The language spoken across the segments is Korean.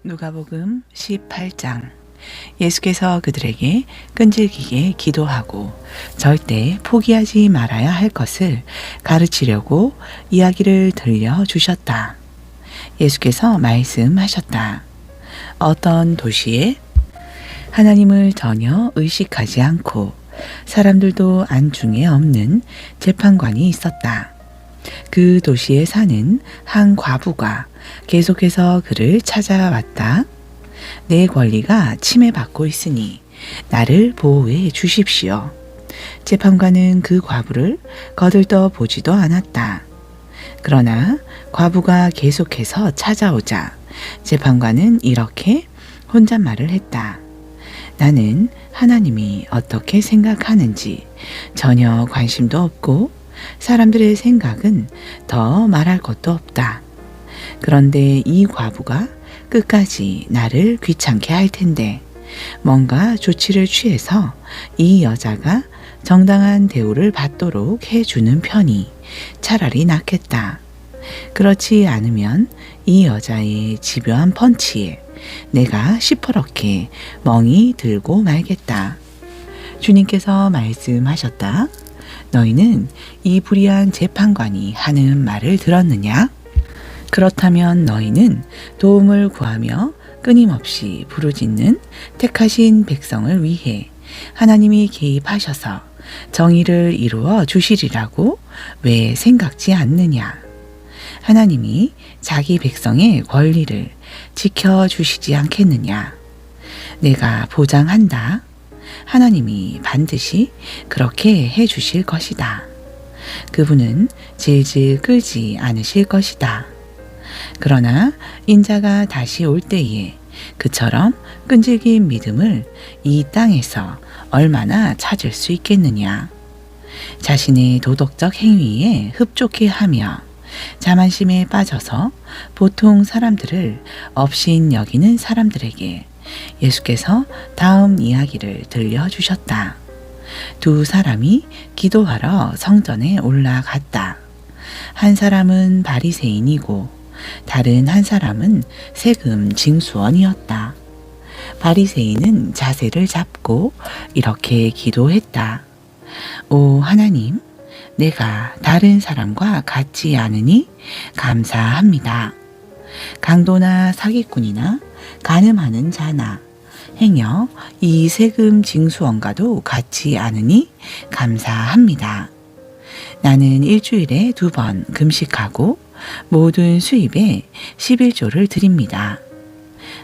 누가복음 18장. 예수께서 그들에게 끈질기게 기도하고 절대 포기하지 말아야 할 것을 가르치려고 이야기를 들려주셨다. 예수께서 말씀하셨다. 어떤 도시에 하나님을 전혀 의식하지 않고 사람들도 안중에 없는 재판관이 있었다. 그 도시에 사는 한 과부가 계속해서 그를 찾아왔다. 내 권리가 침해받고 있으니 나를 보호해 주십시오. 재판관은 그 과부를 거들떠 보지도 않았다. 그러나 과부가 계속해서 찾아오자 재판관은 이렇게 혼잣말을 했다. 나는 하나님이 어떻게 생각하는지 전혀 관심도 없고 사람들의 생각은 더 말할 것도 없다. 그런데 이 과부가 끝까지 나를 귀찮게 할 텐데 뭔가 조치를 취해서 이 여자가 정당한 대우를 받도록 해주는 편이 차라리 낫겠다. 그렇지 않으면 이 여자의 집요한 펀치에 내가 시퍼렇게 멍이 들고 말겠다. 주님께서 말씀하셨다. 너희는 이 불의한 재판관이 하는 말을 들었느냐? 그렇다면 너희는 도움을 구하며 끊임없이 부르짖는 택하신 백성을 위해 하나님이 개입하셔서 정의를 이루어 주시리라고 왜 생각지 않느냐? 하나님이 자기 백성의 권리를 지켜주시지 않겠느냐? 내가 보장한다. 하나님이 반드시 그렇게 해 주실 것이다. 그분은 질질 끌지 않으실 것이다. 그러나 인자가 다시 올 때에 그처럼 끈질긴 믿음을 이 땅에서 얼마나 찾을 수 있겠느냐. 자신의 도덕적 행위에 흡족해 하며 자만심에 빠져서 보통 사람들을 업신 여기는 사람들에게 예수께서 다음 이야기를 들려주셨다. 두 사람이 기도하러 성전에 올라갔다. 한 사람은 바리새인이고 다른 한 사람은 세금 징수원이었다. 바리새인은 자세를 잡고 이렇게 기도했다. 오 하나님, 내가 다른 사람과 같지 않으니 감사합니다. 강도나 사기꾼이나 간음하는 자나 행여 이 세금 징수원과도 같지 않으니 감사합니다. 나는 일주일에 2번 금식하고 모든 수입의 11조를 드립니다.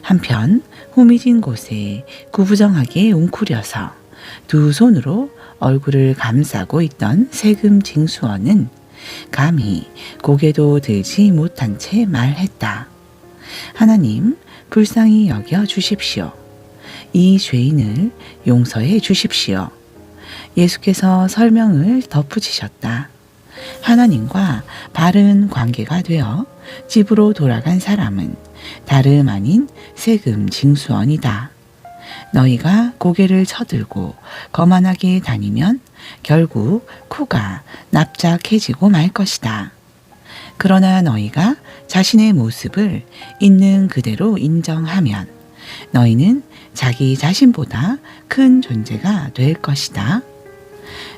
한편 후미진 곳에 구부정하게 웅크려서 두 손으로 얼굴을 감싸고 있던 세금 징수원은 감히 고개도 들지 못한 채 말했다. 하나님, 불쌍히 여겨 주십시오. 이 죄인을 용서해 주십시오. 예수께서 설명을 덧붙이셨다. 하나님과 바른 관계가 되어 집으로 돌아간 사람은 다름 아닌 세금 징수원이다. 너희가 고개를 쳐들고 거만하게 다니면 결국 코가 납작해지고 말 것이다. 그러나 너희가 자신의 모습을 있는 그대로 인정하면 너희는 자기 자신보다 큰 존재가 될 것이다.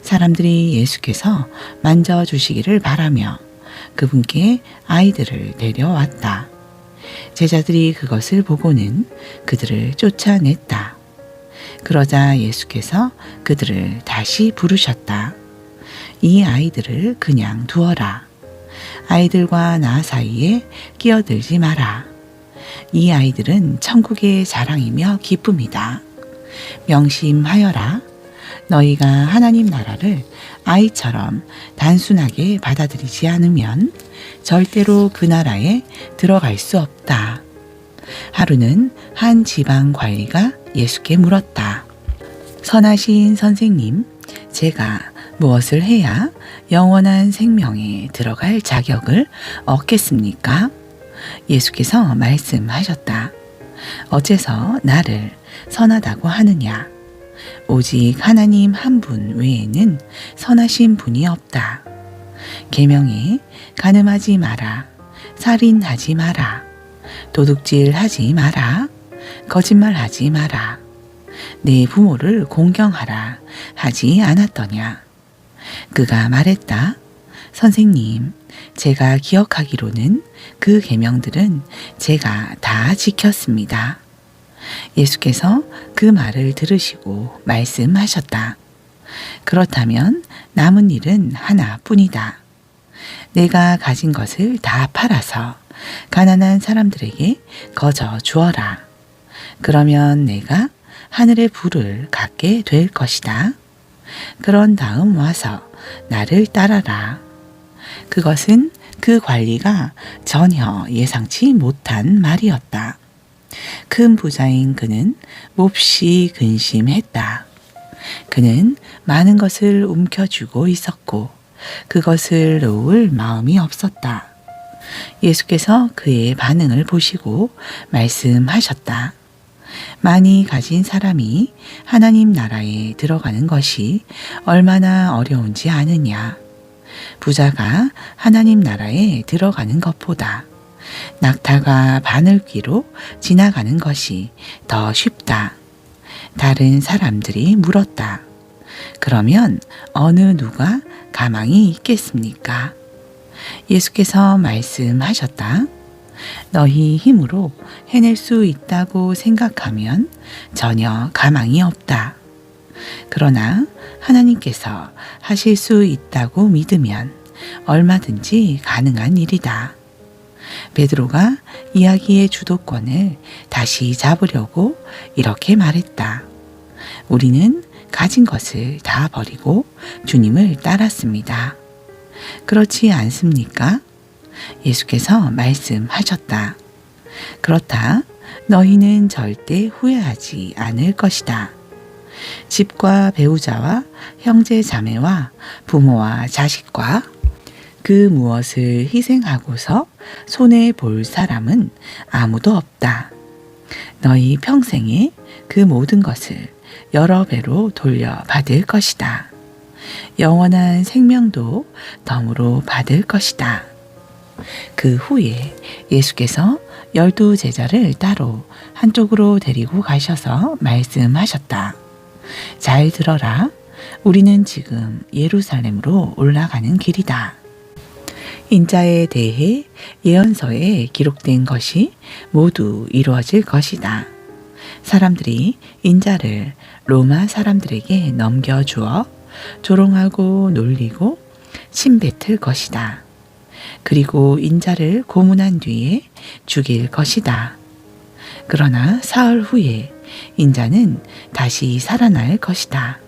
사람들이 예수께서 만져주시기를 바라며 그분께 아이들을 데려왔다. 제자들이 그것을 보고는 그들을 쫓아냈다. 그러자 예수께서 그들을 다시 부르셨다. 이 아이들을 그냥 두어라. 아이들과 나 사이에 끼어들지 마라. 이 아이들은 천국의 자랑이며 기쁨이다. 명심하여라. 너희가 하나님 나라를 아이처럼 단순하게 받아들이지 않으면 절대로 그 나라에 들어갈 수 없다. 하루는 한 지방 관리가 예수께 물었다. 선하신 선생님, 제가 무엇을 해야 영원한 생명에 들어갈 자격을 얻겠습니까? 예수께서 말씀하셨다. 어째서 나를 선하다고 하느냐? 오직 하나님 한 분 외에는 선하신 분이 없다. 계명에 간음하지 마라, 살인하지 마라, 도둑질 하지 마라. 거짓말 하지 마라. 내 부모를 공경하라 하지 않았더냐. 그가 말했다. 선생님, 제가 기억하기로는 그 계명들은 제가 다 지켰습니다. 예수께서 그 말을 들으시고 말씀하셨다. 그렇다면 남은 일은 하나뿐이다. 내가 가진 것을 다 팔아서 가난한 사람들에게 거저 주어라. 그러면 내가 하늘의 부를 갖게 될 것이다. 그런 다음 와서 나를 따라라. 그것은 그 관리가 전혀 예상치 못한 말이었다. 큰 부자인 그는 몹시 근심했다. 그는 많은 것을 움켜쥐고 있었고 그것을 놓을 마음이 없었다. 예수께서 그의 반응을 보시고 말씀하셨다. 많이 가진 사람이 하나님 나라에 들어가는 것이 얼마나 어려운지 아느냐. 부자가 하나님 나라에 들어가는 것보다 낙타가 바늘귀로 지나가는 것이 더 쉽다. 다른 사람들이 물었다. 그러면 어느 누가 가망이 있겠습니까? 예수께서 말씀하셨다. 너희 힘으로 해낼 수 있다고 생각하면 전혀 가망이 없다. 그러나 하나님께서 하실 수 있다고 믿으면 얼마든지 가능한 일이다. 베드로가 이야기의 주도권을 다시 잡으려고 이렇게 말했다. 우리는 가진 것을 다 버리고 주님을 따랐습니다. 그렇지 않습니까? 예수께서 말씀하셨다. 그렇다. 너희는 절대 후회하지 않을 것이다. 집과 배우자와 형제 자매와 부모와 자식과 그 무엇을 희생하고서 손해 볼 사람은 아무도 없다. 너희 평생에 그 모든 것을 여러 배로 돌려받을 것이다. 영원한 생명도 덤으로 받을 것이다. 그 후에 예수께서 12 제자를 따로 한쪽으로 데리고 가셔서 말씀하셨다. 잘 들어라. 우리는 지금 예루살렘으로 올라가는 길이다. 인자에 대해 예언서에 기록된 것이 모두 이루어질 것이다. 사람들이 인자를 로마 사람들에게 넘겨주어 조롱하고 놀리고 침뱉을 것이다. 그리고 인자를 고문한 뒤에 죽일 것이다. 그러나 사흘 후에 인자는 다시 살아날 것이다.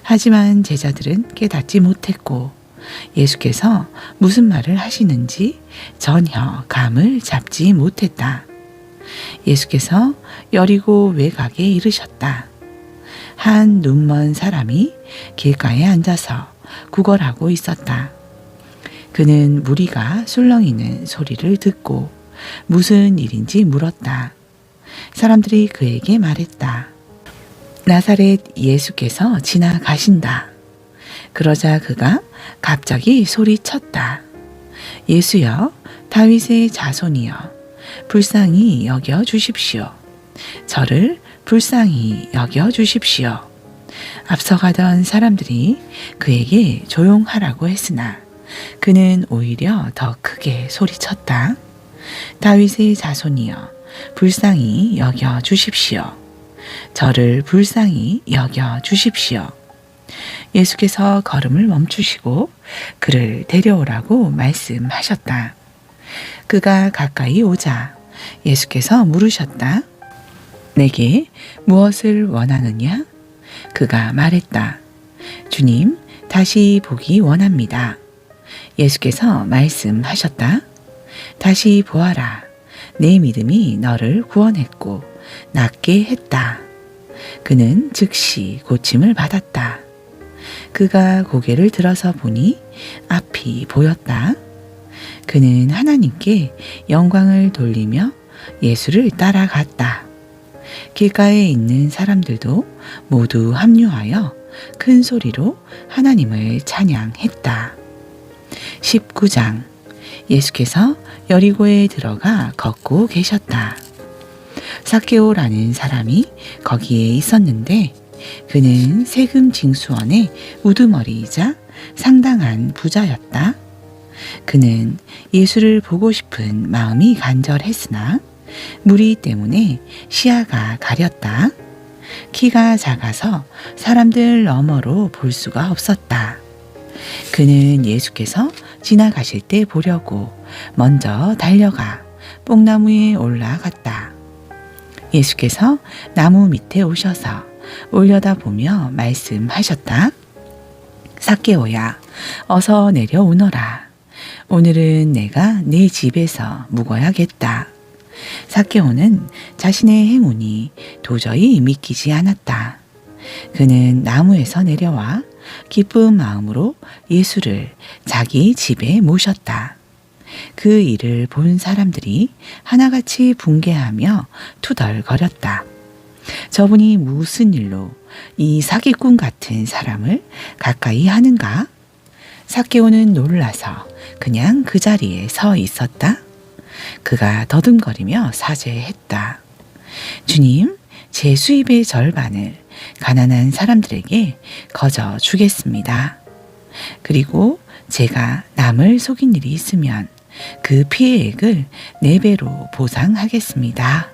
하지만 제자들은 깨닫지 못했고 예수께서 무슨 말을 하시는지 전혀 감을 잡지 못했다. 예수께서 여리고 외곽에 이르셨다. 한 눈먼 사람이 길가에 앉아서 구걸하고 있었다. 그는 무리가 술렁이는 소리를 듣고 무슨 일인지 물었다. 사람들이 그에게 말했다. 나사렛 예수께서 지나가신다. 그러자 그가 갑자기 소리쳤다. 예수여, 다윗의 자손이여, 불쌍히 여겨 주십시오. 저를 불쌍히 여겨 주십시오. 앞서가던 사람들이 그에게 조용하라고 했으나 그는 오히려 더 크게 소리쳤다. 다윗의 자손이여, 불쌍히 여겨 주십시오. 저를 불쌍히 여겨 주십시오. 예수께서 걸음을 멈추시고 그를 데려오라고 말씀하셨다. 그가 가까이 오자 예수께서 물으셨다. 내게 무엇을 원하느냐? 그가 말했다. 주님, 다시 보기 원합니다. 예수께서 말씀하셨다. 다시 보아라. 내 믿음이 너를 구원했고 낫게 했다. 그는 즉시 고침을 받았다. 그가 고개를 들어서 보니 앞이 보였다. 그는 하나님께 영광을 돌리며 예수를 따라갔다. 길가에 있는 사람들도 모두 합류하여 큰 소리로 하나님을 찬양했다. 19장. 예수께서 여리고에 들어가 걷고 계셨다. 삭개오라는 사람이 거기에 있었는데 그는 세금 징수원의 우두머리이자 상당한 부자였다. 그는 예수를 보고 싶은 마음이 간절했으나 무리 때문에 시야가 가렸다. 키가 작아서 사람들 너머로 볼 수가 없었다. 그는 예수께서 지나가실 때 보려고 먼저 달려가 뽕나무에 올라갔다. 예수께서 나무 밑에 오셔서 올려다보며 말씀하셨다. 삭개오야, 어서 내려오너라. 오늘은 내가 네 집에서 묵어야겠다. 삭개오는 자신의 행운이 도저히 믿기지 않았다. 그는 나무에서 내려와 기쁜 마음으로 예수를 자기 집에 모셨다. 그 일을 본 사람들이 하나같이 붕괴하며 투덜거렸다. 저분이 무슨 일로 이 사기꾼 같은 사람을 가까이 하는가? 삭개오는 놀라서 그냥 그 자리에 서 있었다. 그가 더듬거리며 사죄했다. 주님, 제 수입의 절반을 가난한 사람들에게 거저 주겠습니다. 그리고 제가 남을 속인 일이 있으면 그 피해액을 4배로 보상하겠습니다.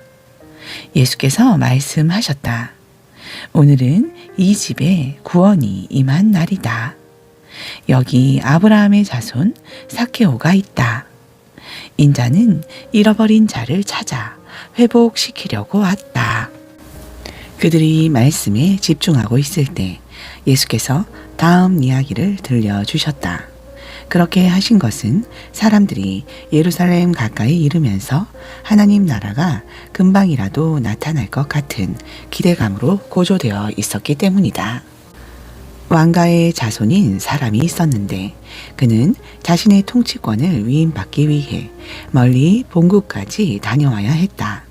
예수께서 말씀하셨다. 오늘은 이 집에 구원이 임한 날이다. 여기 아브라함의 자손 삭개오가 있다. 인자는 잃어버린 자를 찾아 회복시키려고 왔다. 그들이 말씀에 집중하고 있을 때 예수께서 다음 이야기를 들려주셨다. 그렇게 하신 것은 사람들이 예루살렘 가까이 이르면서 하나님 나라가 금방이라도 나타날 것 같은 기대감으로 고조되어 있었기 때문이다. 왕가의 자손인 사람이 있었는데 그는 자신의 통치권을 위임받기 위해 멀리 본국까지 다녀와야 했다.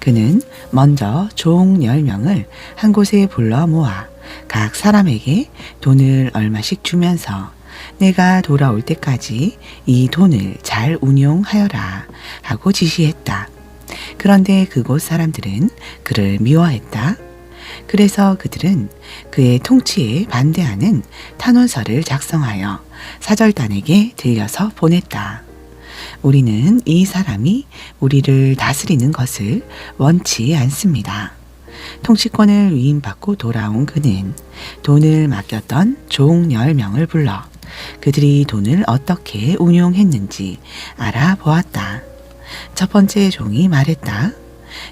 그는 먼저 종 10명을 한 곳에 불러 모아 각 사람에게 돈을 얼마씩 주면서 내가 돌아올 때까지 이 돈을 잘 운용하여라 하고 지시했다. 그런데 그곳 사람들은 그를 미워했다. 그래서 그들은 그의 통치에 반대하는 탄원서를 작성하여 사절단에게 들려서 보냈다. 우리는 이 사람이 우리를 다스리는 것을 원치 않습니다. 통치권을 위임받고 돌아온 그는 돈을 맡겼던 종 10명을 불러 그들이 돈을 어떻게 운용했는지 알아보았다. 첫 번째 종이 말했다.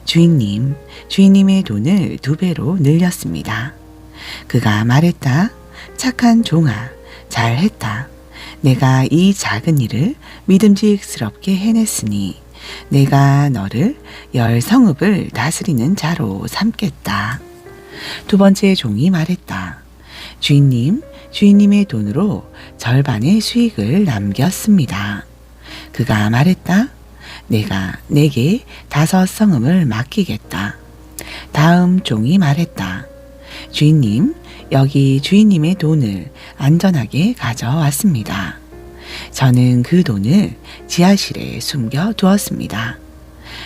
주인님, 주인님의 돈을 2배로 늘렸습니다. 그가 말했다. 착한 종아, 잘했다. 내가 이 작은 일을 믿음직스럽게 해냈으니 내가 너를 10성읍을 다스리는 자로 삼겠다. 두 번째 종이 말했다. 주인님, 주인님의 돈으로 절반의 수익을 남겼습니다. 그가 말했다. 내가 내게 5성읍을 맡기겠다. 다음 종이 말했다. 주인님, 여기 주인님의 돈을 안전하게 가져왔습니다. 저는 그 돈을 지하실에 숨겨 두었습니다.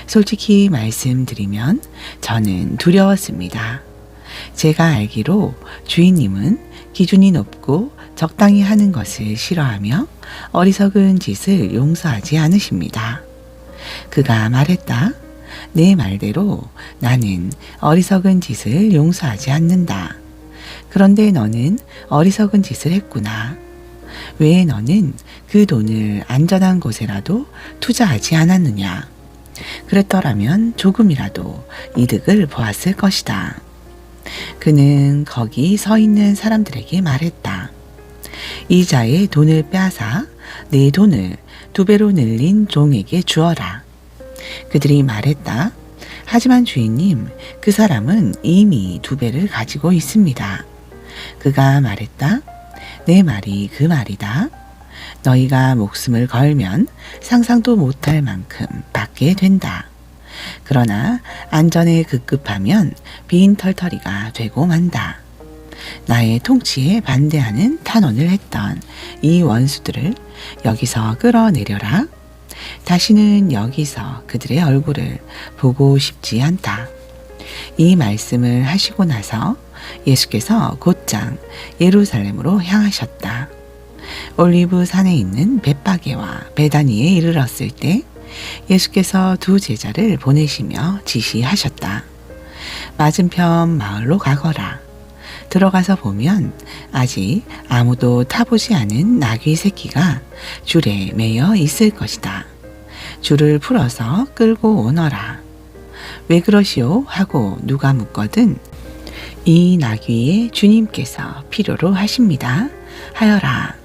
솔직히 말씀드리면 저는 두려웠습니다. 제가 알기로 주인님은 기준이 높고 적당히 하는 것을 싫어하며 어리석은 짓을 용서하지 않으십니다. 그가 말했다. 내 말대로 나는 어리석은 짓을 용서하지 않는다. 그런데 너는 어리석은 짓을 했구나. 왜 너는 그 돈을 안전한 곳에라도 투자하지 않았느냐? 그랬더라면 조금이라도 이득을 보았을 것이다. 그는 거기 서 있는 사람들에게 말했다. 이자의 돈을 빼앗아 내 돈을 2배로 늘린 종에게 주어라. 그들이 말했다. 하지만 주인님, 그 사람은 이미 2배를 가지고 있습니다. 그가 말했다. 내 말이 그 말이다. 너희가 목숨을 걸면 상상도 못할 만큼 받게 된다. 그러나 안전에 급급하면 빈털터리가 되고 만다. 나의 통치에 반대하는 탄원을 했던 이 원수들을 여기서 끌어내려라. 다시는 여기서 그들의 얼굴을 보고 싶지 않다. 이 말씀을 하시고 나서 예수께서 곧장 예루살렘으로 향하셨다. 올리브 산에 있는 벳바게와 베다니에 이르렀을 때 예수께서 두 제자를 보내시며 지시하셨다. 맞은편 마을로 가거라. 들어가서 보면 아직 아무도 타보지 않은 나귀 새끼가 줄에 매여 있을 것이다. 줄을 풀어서 끌고 오너라. 왜 그러시오? 하고 누가 묻거든 이 나귀의 주님께서 필요로 하십니다. 하여라.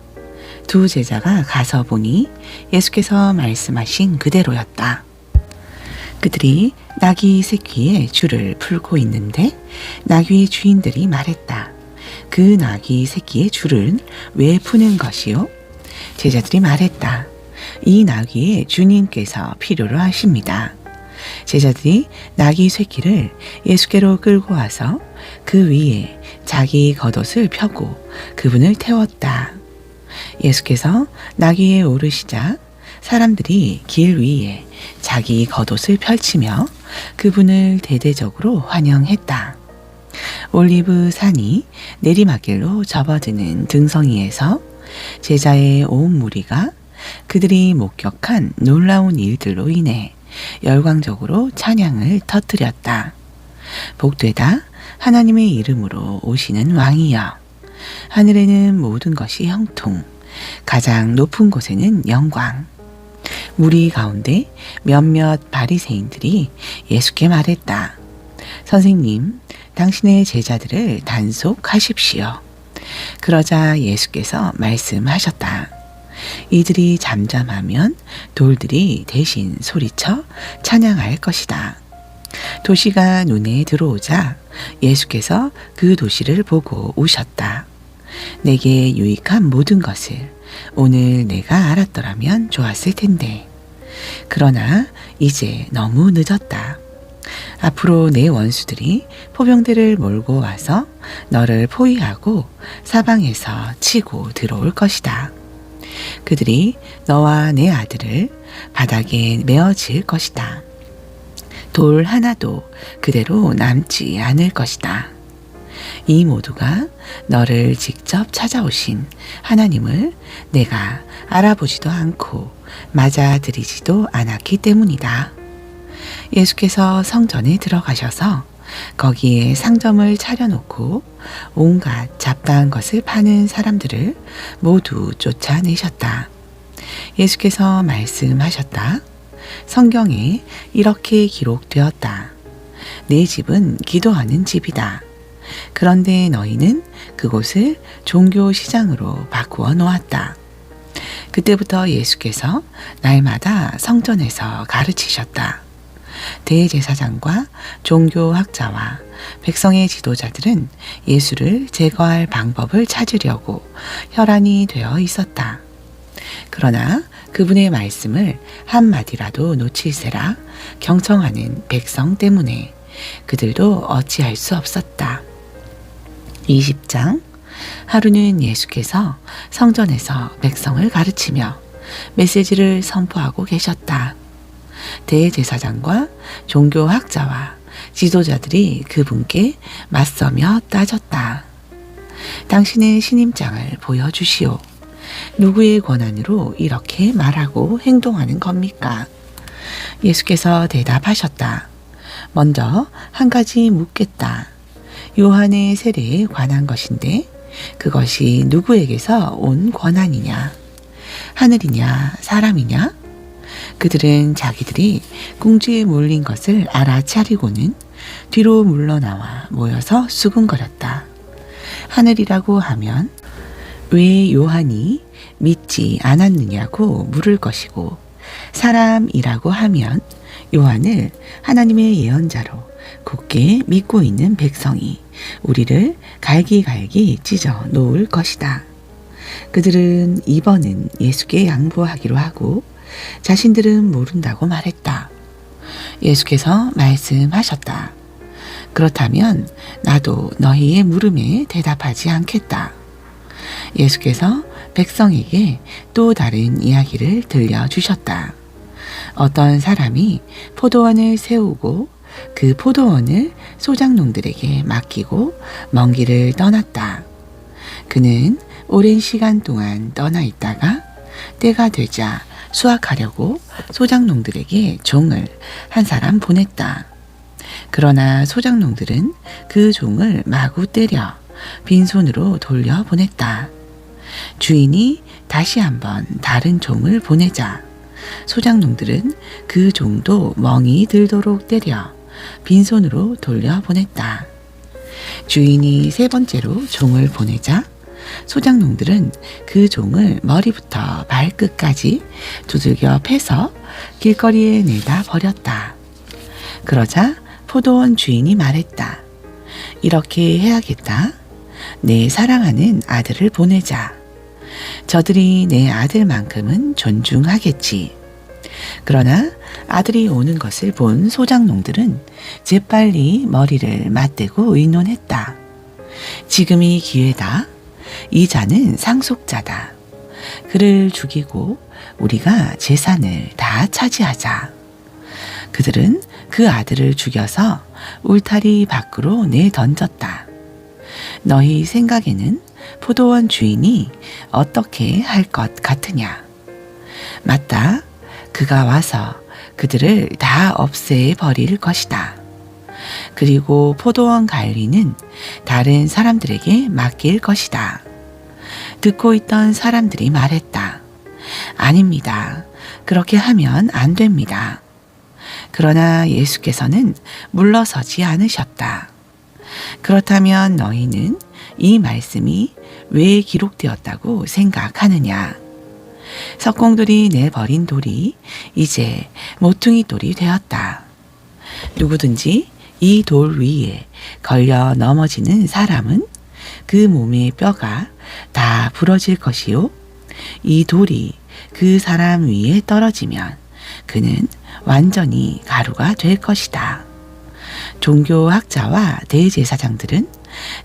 두 제자가 가서 보니 예수께서 말씀하신 그대로였다. 그들이 나귀 새끼의 줄을 풀고 있는데 나귀의 주인들이 말했다. 그 나귀 새끼의 줄은 왜 푸는 것이요? 제자들이 말했다. 이 나귀의 주님께서 필요로 하십니다. 제자들이 나귀 새끼를 예수께로 끌고 와서 그 위에 자기 겉옷을 펴고 그분을 태웠다. 예수께서 나귀에 오르시자 사람들이 길 위에 자기 겉옷을 펼치며 그분을 대대적으로 환영했다. 올리브 산이 내리막길로 접어드는 등성이에서 제자의 온 무리가 그들이 목격한 놀라운 일들로 인해 열광적으로 찬양을 터뜨렸다. 복되다 하나님의 이름으로 오시는 왕이여. 하늘에는 모든 것이 형통, 가장 높은 곳에는 영광. 무리 가운데 몇몇 바리새인들이 예수께 말했다. 선생님, 당신의 제자들을 단속하십시오. 그러자 예수께서 말씀하셨다. 이들이 잠잠하면 돌들이 대신 소리쳐 찬양할 것이다. 도시가 눈에 들어오자 예수께서 그 도시를 보고 우셨다. 내게 유익한 모든 것을 오늘 내가 알았더라면 좋았을 텐데. 그러나 이제 너무 늦었다. 앞으로 내 원수들이 포병대를 몰고 와서 너를 포위하고 사방에서 치고 들어올 것이다. 그들이 너와 내 아들을 바닥에 메어질 것이다. 돌 하나도 그대로 남지 않을 것이다. 이 모두가 너를 직접 찾아오신 하나님을 내가 알아보지도 않고 맞아들이지도 않았기 때문이다. 예수께서 성전에 들어가셔서 거기에 상점을 차려놓고 온갖 잡다한 것을 파는 사람들을 모두 쫓아내셨다. 예수께서 말씀하셨다. 성경에 이렇게 기록되었다. 내 집은 기도하는 집이다. 그런데 너희는 그곳을 종교 시장으로 바꾸어 놓았다. 그때부터 예수께서 날마다 성전에서 가르치셨다. 대제사장과 종교학자와 백성의 지도자들은 예수를 제거할 방법을 찾으려고 혈안이 되어 있었다. 그러나 그분의 말씀을 한마디라도 놓칠세라 경청하는 백성 때문에 그들도 어찌할 수 없었다. 20장. 하루는 예수께서 성전에서 백성을 가르치며 메시지를 선포하고 계셨다. 대제사장과 종교학자와 지도자들이 그분께 맞서며 따졌다. 당신의 신임장을 보여주시오. 누구의 권한으로 이렇게 말하고 행동하는 겁니까? 예수께서 대답하셨다. 먼저 한 가지 묻겠다. 요한의 세례에 관한 것인데 그것이 누구에게서 온 권한이냐? 하늘이냐 사람이냐? 그들은 자기들이 궁지에 몰린 것을 알아차리고는 뒤로 물러나와 모여서 수군거렸다. 하늘이라고 하면 왜 요한이 믿지 않았느냐고 물을 것이고, 사람이라고 하면 요한을 하나님의 예언자로 굳게 믿고 있는 백성이 우리를 갈기갈기 찢어 놓을 것이다. 그들은 이번은 예수께 양보하기로 하고 자신들은 모른다고 말했다. 예수께서 말씀하셨다. 그렇다면 나도 너희의 물음에 대답하지 않겠다. 예수께서 백성에게 또 다른 이야기를 들려주셨다. 어떤 사람이 포도원을 세우고 그 포도원을 소작농들에게 맡기고 먼 길을 떠났다. 그는 오랜 시간 동안 떠나 있다가 때가 되자 수확하려고 소작농들에게 종을 한 사람 보냈다. 그러나 소작농들은 그 종을 마구 때려 빈손으로 돌려보냈다. 주인이 다시 한번 다른 종을 보내자 소작농들은 그 종도 멍이 들도록 때려 빈손으로 돌려보냈다. 주인이 세 번째로 종을 보내자 소작농들은 그 종을 머리부터 발끝까지 두들겨 패서 길거리에 내다 버렸다. 그러자 포도원 주인이 말했다. 이렇게 해야겠다. 내 사랑하는 아들을 보내자. 저들이 내 아들만큼은 존중하겠지. 그러나 아들이 오는 것을 본 소작농들은 재빨리 머리를 맞대고 의논했다. 지금이 기회다. 이 자는 상속자다. 그를 죽이고 우리가 재산을 다 차지하자. 그들은 그 아들을 죽여서 울타리 밖으로 내던졌다. 너희 생각에는 포도원 주인이 어떻게 할 것 같으냐? 맞다. 그가 와서 그들을 다 없애 버릴 것이다. 그리고 포도원 관리는 다른 사람들에게 맡길 것이다. 듣고 있던 사람들이 말했다. 아닙니다. 그렇게 하면 안 됩니다. 그러나 예수께서는 물러서지 않으셨다. 그렇다면 너희는 이 말씀이 왜 기록되었다고 생각하느냐? 석공들이 내버린 돌이 이제 모퉁이 돌이 되었다. 누구든지 이 돌 위에 걸려 넘어지는 사람은 그 몸의 뼈가 다 부러질 것이요. 이 돌이 그 사람 위에 떨어지면 그는 완전히 가루가 될 것이다. 종교학자와 대제사장들은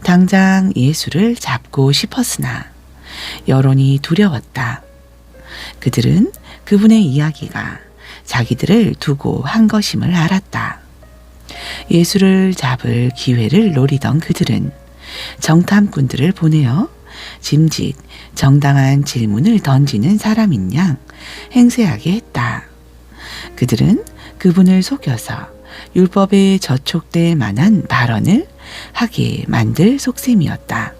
당장 예수를 잡고 싶었으나 여론이 두려웠다. 그들은 그분의 이야기가 자기들을 두고 한 것임을 알았다. 예수를 잡을 기회를 노리던 그들은 정탐꾼들을 보내어 짐짓 정당한 질문을 던지는 사람인 양 행세하게 했다. 그들은 그분을 속여서 율법에 저촉될 만한 발언을 하게 만들 속셈이었다.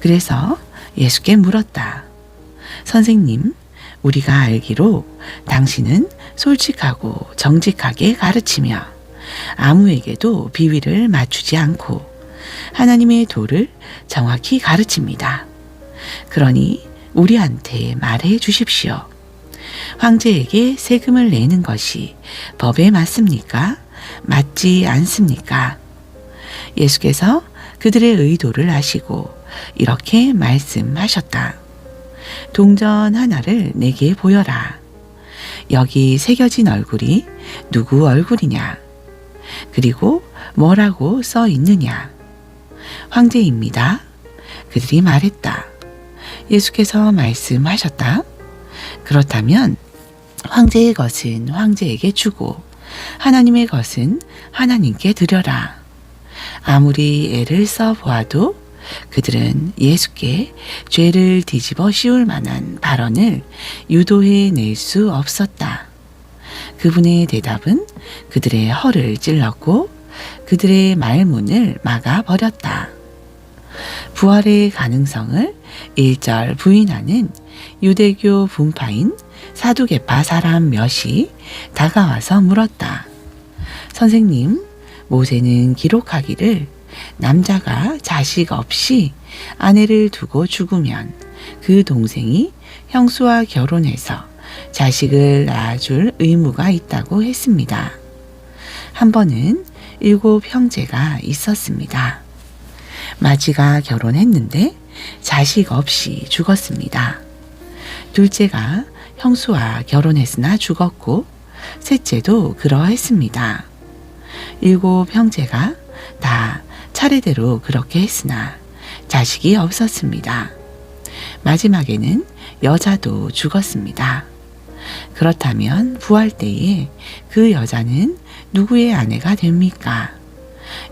그래서 예수께 물었다. 선생님, 우리가 알기로 당신은 솔직하고 정직하게 가르치며 아무에게도 비위를 맞추지 않고 하나님의 도를 정확히 가르칩니다. 그러니 우리한테 말해 주십시오. 황제에게 세금을 내는 것이 법에 맞습니까? 맞지 않습니까? 예수께서 그들의 의도를 아시고 이렇게 말씀하셨다. 동전 하나를 내게 보여라. 여기 새겨진 얼굴이 누구 얼굴이냐? 그리고 뭐라고 써 있느냐? 황제입니다. 그들이 말했다. 예수께서 말씀하셨다. 그렇다면 황제의 것은 황제에게 주고 하나님의 것은 하나님께 드려라. 아무리 애를 써보아도 그들은 예수께 죄를 뒤집어 씌울 만한 발언을 유도해 낼 수 없었다. 그분의 대답은 그들의 허를 찔렀고 그들의 말문을 막아버렸다. 부활의 가능성을 일절 부인하는 유대교 분파인 사두개파 사람 몇이 다가와서 물었다. 선생님, 모세는 기록하기를 남자가 자식 없이 아내를 두고 죽으면 그 동생이 형수와 결혼해서 자식을 낳아줄 의무가 있다고 했습니다. 한 번은 7 형제가 있었습니다. 마지가 결혼했는데 자식 없이 죽었습니다. 둘째가 형수와 결혼했으나 죽었고 셋째도 그러했습니다. 7 형제가 다 차례대로 그렇게 했으나 자식이 없었습니다. 마지막에는 여자도 죽었습니다. 그렇다면 부활 때에 그 여자는 누구의 아내가 됩니까?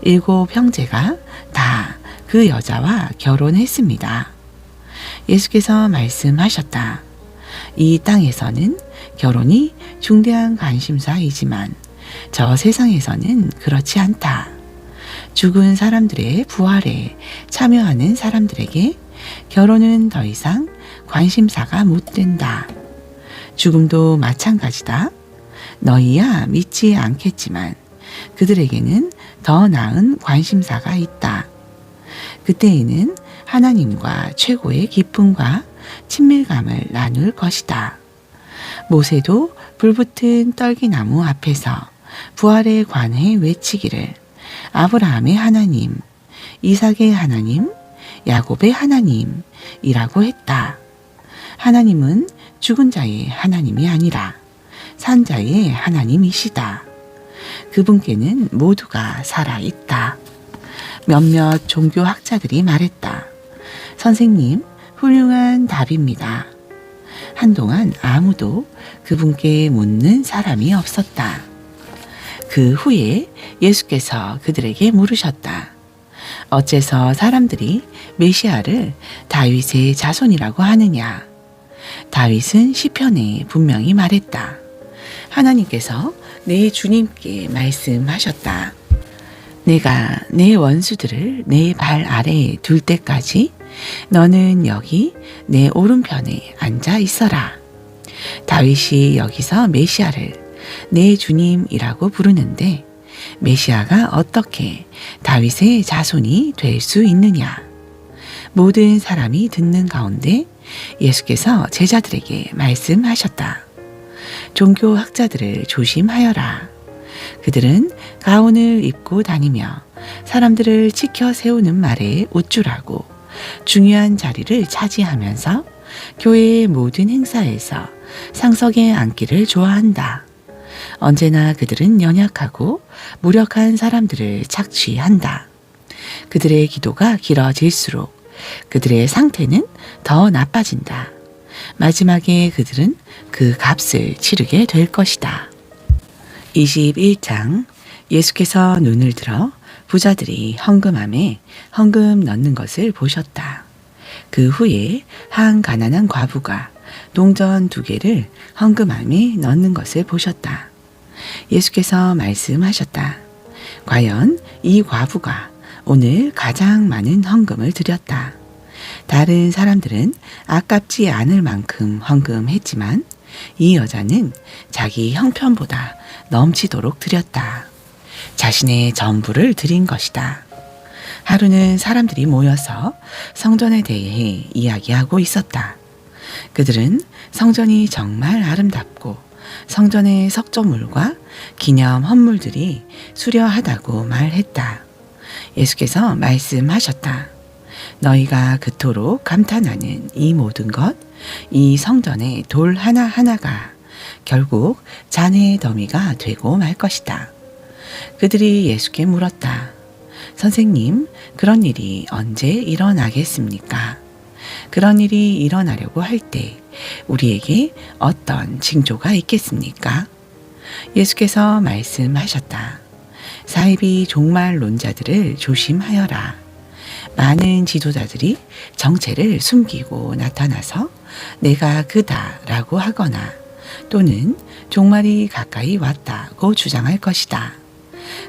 7 형제가 다 그 여자와 결혼했습니다. 예수께서 말씀하셨다. 이 땅에서는 결혼이 중대한 관심사이지만 저 세상에서는 그렇지 않다. 죽은 사람들의 부활에 참여하는 사람들에게 결혼은 더 이상 관심사가 못 된다. 죽음도 마찬가지다. 너희야 믿지 않겠지만 그들에게는 더 나은 관심사가 있다. 그때에는 하나님과 최고의 기쁨과 친밀감을 나눌 것이다. 모세도 불붙은 떨기나무 앞에서 부활에 관해 외치기를 아브라함의 하나님, 이삭의 하나님, 야곱의 하나님이라고 했다. 하나님은 죽은 자의 하나님이 아니라 산 자의 하나님이시다. 그분께는 모두가 살아있다. 몇몇 종교학자들이 말했다. 선생님, 훌륭한 답입니다. 한동안 아무도 그분께 묻는 사람이 없었다. 그 후에 예수께서 그들에게 물으셨다. 어째서 사람들이 메시아를 다윗의 자손이라고 하느냐? 다윗은 시편에 분명히 말했다. 하나님께서 내 주님께 말씀하셨다. 내가 내 원수들을 내 발 아래에 둘 때까지 너는 여기 내 오른편에 앉아 있어라. 다윗이 여기서 메시아를 내 주님이라고 부르는데 메시아가 어떻게 다윗의 자손이 될 수 있느냐? 모든 사람이 듣는 가운데 예수께서 제자들에게 말씀하셨다. 종교학자들을 조심하여라. 그들은 가운을 입고 다니며 사람들을 지켜 세우는 말에 우쭐하고 중요한 자리를 차지하면서 교회의 모든 행사에서 상석에 앉기를 좋아한다. 언제나 그들은 연약하고 무력한 사람들을 착취한다. 그들의 기도가 길어질수록 그들의 상태는 더 나빠진다. 마지막에 그들은 그 값을 치르게 될 것이다. 21장 예수께서 눈을 들어 부자들이 헌금함에 헌금 넣는 것을 보셨다. 그 후에 한 가난한 과부가 동전 2개를 헌금함에 넣는 것을 보셨다. 예수께서 말씀하셨다. 과연 이 과부가 오늘 가장 많은 헌금을 드렸다. 다른 사람들은 아깝지 않을 만큼 헌금했지만 이 여자는 자기 형편보다 넘치도록 드렸다. 자신의 전부를 드린 것이다. 하루는 사람들이 모여서 성전에 대해 이야기하고 있었다. 그들은 성전이 정말 아름답고 성전의 석조물과 기념 헌물들이 수려하다고 말했다. 예수께서 말씀하셨다. 너희가 그토록 감탄하는 이 모든 것, 이 성전의 돌 하나하나가 결국 잔해의 더미가 되고 말 것이다. 그들이 예수께 물었다. 선생님, 그런 일이 언제 일어나겠습니까? 그런 일이 일어나려고 할 때 우리에게 어떤 징조가 있겠습니까? 예수께서 말씀하셨다. 사이비 종말론자들을 조심하여라. 많은 지도자들이 정체를 숨기고 나타나서 내가 그다라고 하거나 또는 종말이 가까이 왔다고 주장할 것이다.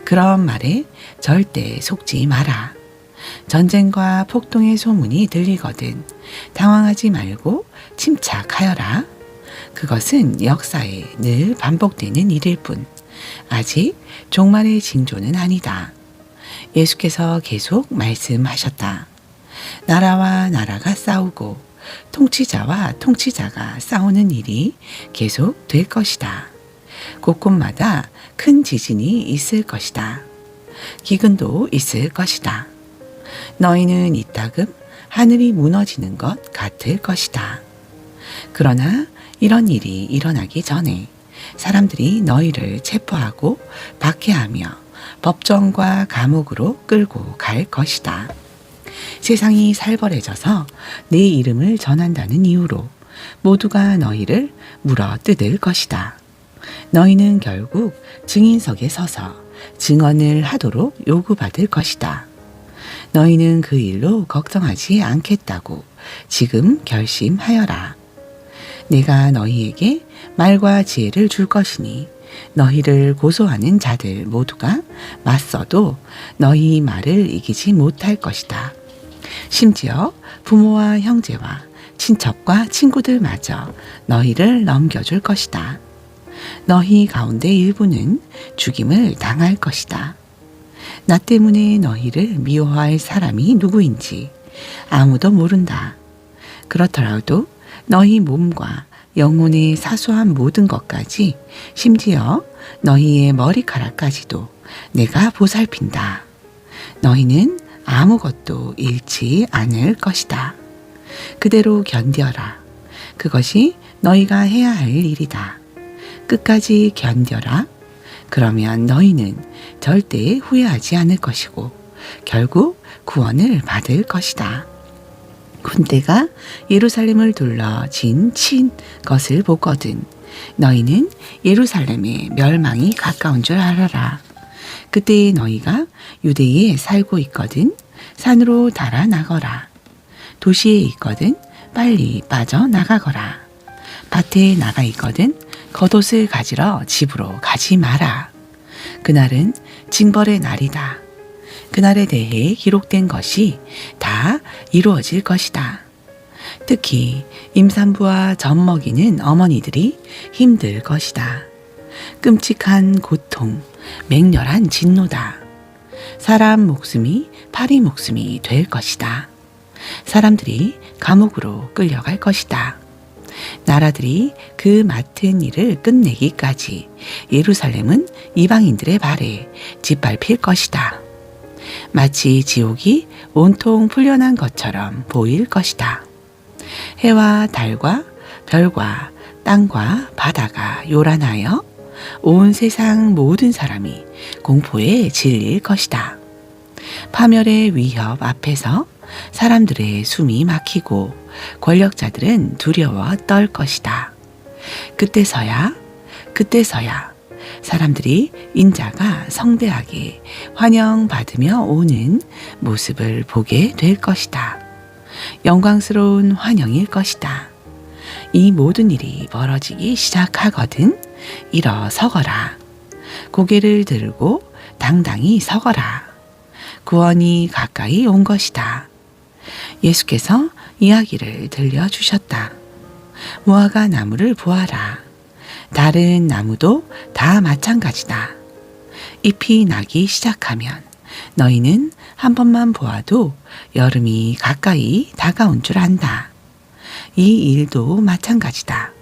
그런 말에 절대 속지 마라. 전쟁과 폭동의 소문이 들리거든 당황하지 말고 침착하여라. 그것은 역사에 늘 반복되는 일일 뿐 아직 종말의 징조는 아니다. 예수께서 계속 말씀하셨다. 나라와 나라가 싸우고 통치자와 통치자가 싸우는 일이 계속 될 것이다. 곳곳마다 큰 지진이 있을 것이다. 기근도 있을 것이다. 너희는 이따금 하늘이 무너지는 것 같을 것이다. 그러나 이런 일이 일어나기 전에 사람들이 너희를 체포하고 박해하며 법정과 감옥으로 끌고 갈 것이다. 세상이 살벌해져서 내 이름을 전한다는 이유로 모두가 너희를 물어 뜯을 것이다. 너희는 결국 증인석에 서서 증언을 하도록 요구받을 것이다. 너희는 그 일로 걱정하지 않겠다고 지금 결심하여라. 내가 너희에게 말과 지혜를 줄 것이니 너희를 고소하는 자들 모두가 맞서도 너희 말을 이기지 못할 것이다. 심지어 부모와 형제와 친척과 친구들마저 너희를 넘겨줄 것이다. 너희 가운데 일부는 죽임을 당할 것이다. 나 때문에 너희를 미워할 사람이 누구인지 아무도 모른다. 그렇더라도 너희 몸과 영혼의 사소한 모든 것까지 심지어 너희의 머리카락까지도 내가 보살핀다. 너희는 아무것도 잃지 않을 것이다. 그대로 견뎌라. 그것이 너희가 해야 할 일이다. 끝까지 견뎌라. 그러면 너희는 절대 후회하지 않을 것이고 결국 구원을 받을 것이다. 군대가 예루살렘을 둘러진 것을 보거든 너희는 예루살렘의 멸망이 가까운 줄 알아라. 그때 너희가 유대에 살고 있거든 산으로 달아나거라. 도시에 있거든 빨리 빠져나가거라. 밭에 나가 있거든 겉옷을 가지러 집으로 가지 마라. 그날은 징벌의 날이다. 그날에 대해 기록된 것이 다 이루어질 것이다. 특히 임산부와 젖 먹이는 어머니들이 힘들 것이다. 끔찍한 고통, 맹렬한 진노다. 사람 목숨이 파리 목숨이 될 것이다. 사람들이 감옥으로 끌려갈 것이다. 나라들이 그 맡은 일을 끝내기까지 예루살렘은 이방인들의 발에 짓밟힐 것이다. 마치 지옥이 온통 풀려난 것처럼 보일 것이다. 해와 달과 별과 땅과 바다가 요란하여 온 세상 모든 사람이 공포에 질릴 것이다. 파멸의 위협 앞에서 사람들의 숨이 막히고 권력자들은 두려워 떨 것이다. 그때서야 사람들이 인자가 성대하게 환영받으며 오는 모습을 보게 될 것이다. 영광스러운 환영일 것이다. 이 모든 일이 벌어지기 시작하거든 일어서거라. 고개를 들고 당당히 서거라. 구원이 가까이 온 것이다. 예수께서 이야기를 들려주셨다. 무화과 나무를 보아라. 다른 나무도 다 마찬가지다. 잎이 나기 시작하면 너희는 한 번만 보아도 여름이 가까이 다가온 줄 안다. 이 일도 마찬가지다.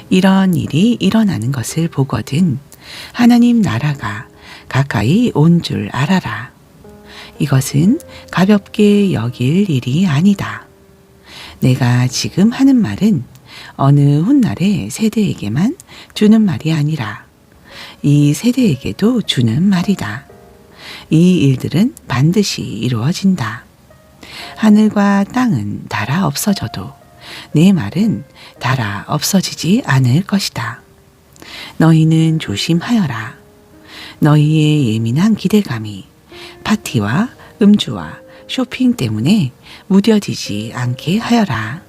이런 일이 일어나는 것을 보거든 하나님 나라가 가까이 온 줄 알아라. 이것은 가볍게 여길 일이 아니다. 내가 지금 하는 말은 어느 훗날의 세대에게만 주는 말이 아니라 이 세대에게도 주는 말이다. 이 일들은 반드시 이루어진다. 하늘과 땅은 닳아 없어져도 내 말은 닳아 없어지지 않을 것이다. 너희는 조심하여라. 너희의 예민한 기대감이 파티와 음주와 쇼핑 때문에 무뎌지지 않게 하여라.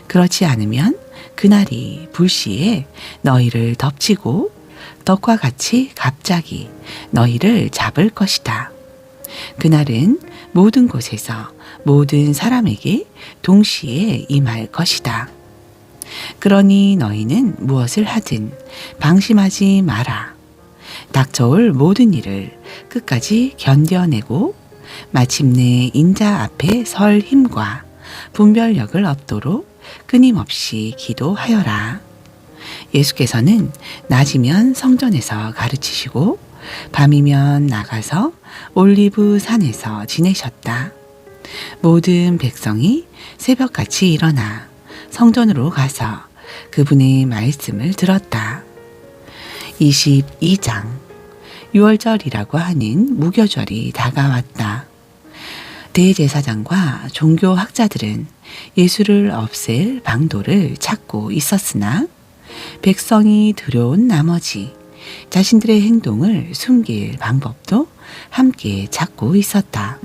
그렇지 않으면 그날이 불시에 너희를 덮치고 덕과 같이 갑자기 너희를 잡을 것이다. 그날은 모든 곳에서 모든 사람에게 동시에 임할 것이다. 그러니 너희는 무엇을 하든 방심하지 마라. 닥쳐올 모든 일을 끝까지 견뎌내고 마침내 인자 앞에 설 힘과 분별력을 얻도록 끊임없이 기도하여라. 예수께서는 낮이면 성전에서 가르치시고 밤이면 나가서 올리브 산에서 지내셨다. 모든 백성이 새벽같이 일어나 성전으로 가서 그분의 말씀을 들었다. 22장 유월절이라고 하는 무교절이 다가왔다. 대제사장과 종교학자들은 예수를 없앨 방도를 찾고 있었으나 백성이 두려운 나머지 자신들의 행동을 숨길 방법도 함께 찾고 있었다.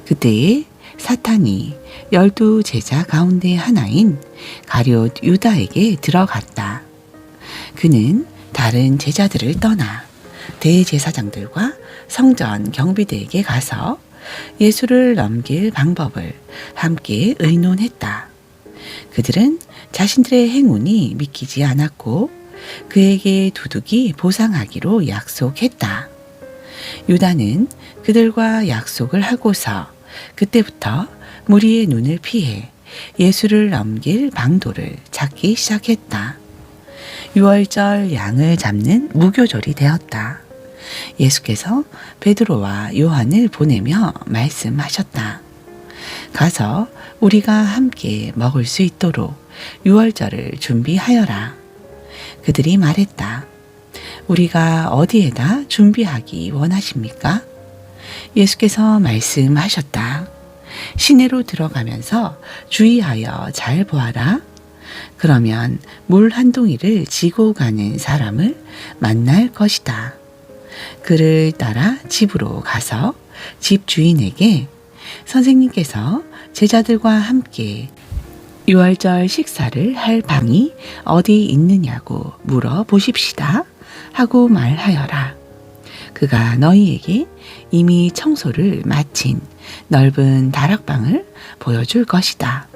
그때에 사탄이 12 제자 가운데 하나인 가룟 유다에게 들어갔다. 그는 다른 제자들을 떠나 대제사장들과 성전 경비대에게 가서 예수를 넘길 방법을 함께 의논했다. 그들은 자신들의 행운이 믿기지 않았고 그에게 두둑이 보상하기로 약속했다. 유다는 그들과 약속을 하고서 그때부터 무리의 눈을 피해 예수를 넘길 방도를 찾기 시작했다. 유월절 양을 잡는 무교절이 되었다. 예수께서 베드로와 요한을 보내며 말씀하셨다. 가서 우리가 함께 먹을 수 있도록 유월절을 준비하여라. 그들이 말했다. 우리가 어디에다 준비하기 원하십니까? 예수께서 말씀하셨다. 시내로 들어가면서 주의하여 잘 보아라. 그러면 물 한 동이를 지고 가는 사람을 만날 것이다. 그를 따라 집으로 가서 집 주인에게 선생님께서 제자들과 함께 유월절 식사를 할 방이 어디 있느냐고 물어보십시다 하고 말하여라. 그가 너희에게 이미 청소를 마친 넓은 다락방을 보여줄 것이다.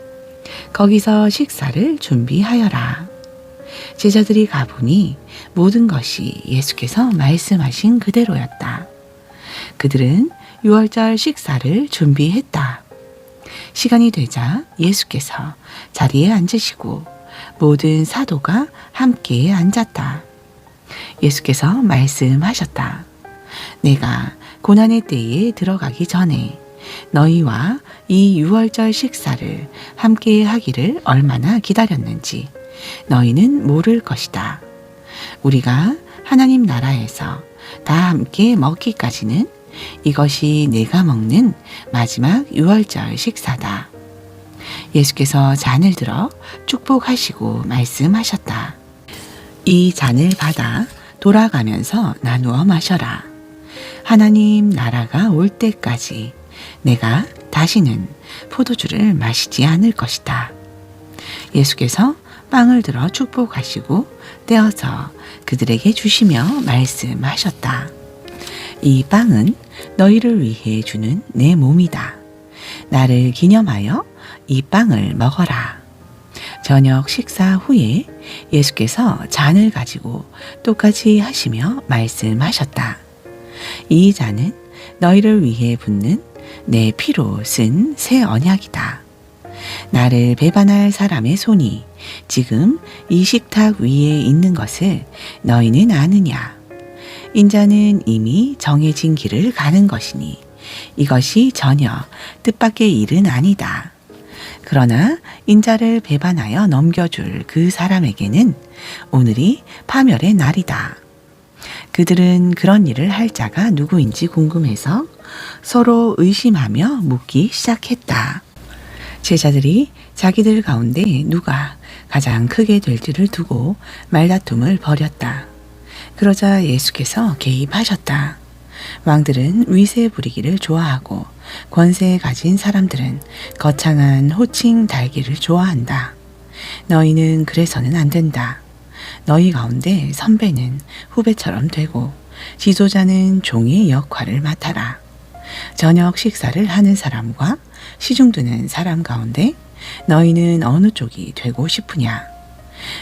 거기서 식사를 준비하여라. 제자들이 가보니 모든 것이 예수께서 말씀하신 그대로였다. 그들은 유월절 식사를 준비했다. 시간이 되자 예수께서 자리에 앉으시고 모든 사도가 함께 앉았다. 예수께서 말씀하셨다. 내가 고난의 때에 들어가기 전에 너희와 이 유월절 식사를 함께 하기를 얼마나 기다렸는지 너희는 모를 것이다. 우리가 하나님 나라에서 다 함께 먹기까지는 이것이 내가 먹는 마지막 유월절 식사다. 예수께서 잔을 들어 축복하시고 말씀하셨다. 이 잔을 받아 돌아가면서 나누어 마셔라. 하나님 나라가 올 때까지 내가 다시는 포도주를 마시지 않을 것이다. 예수께서 빵을 들어 축복하시고 떼어서 그들에게 주시며 말씀하셨다. 이 빵은 너희를 위해 주는 내 몸이다. 나를 기념하여 이 빵을 먹어라. 저녁 식사 후에 예수께서 잔을 가지고 똑같이 하시며 말씀하셨다. 이 잔은 너희를 위해 붓는 내 피로 쓴 새 언약이다. 나를 배반할 사람의 손이 지금 이 식탁 위에 있는 것을 너희는 아느냐? 인자는 이미 정해진 길을 가는 것이니 이것이 전혀 뜻밖의 일은 아니다. 그러나 인자를 배반하여 넘겨줄 그 사람에게는 오늘이 파멸의 날이다. 그들은 그런 일을 할 자가 누구인지 궁금해서 서로 의심하며 묻기 시작했다. 제자들이 자기들 가운데 누가 가장 크게 될지를 두고 말다툼을 벌였다. 그러자 예수께서 개입하셨다. 왕들은 위세 부리기를 좋아하고 권세 가진 사람들은 거창한 호칭 달기를 좋아한다. 너희는 그래서는 안 된다. 너희 가운데 선배는 후배처럼 되고 지도자는 종의 역할을 맡아라. 저녁 식사를 하는 사람과 시중 드는 사람 가운데 너희는 어느 쪽이 되고 싶으냐?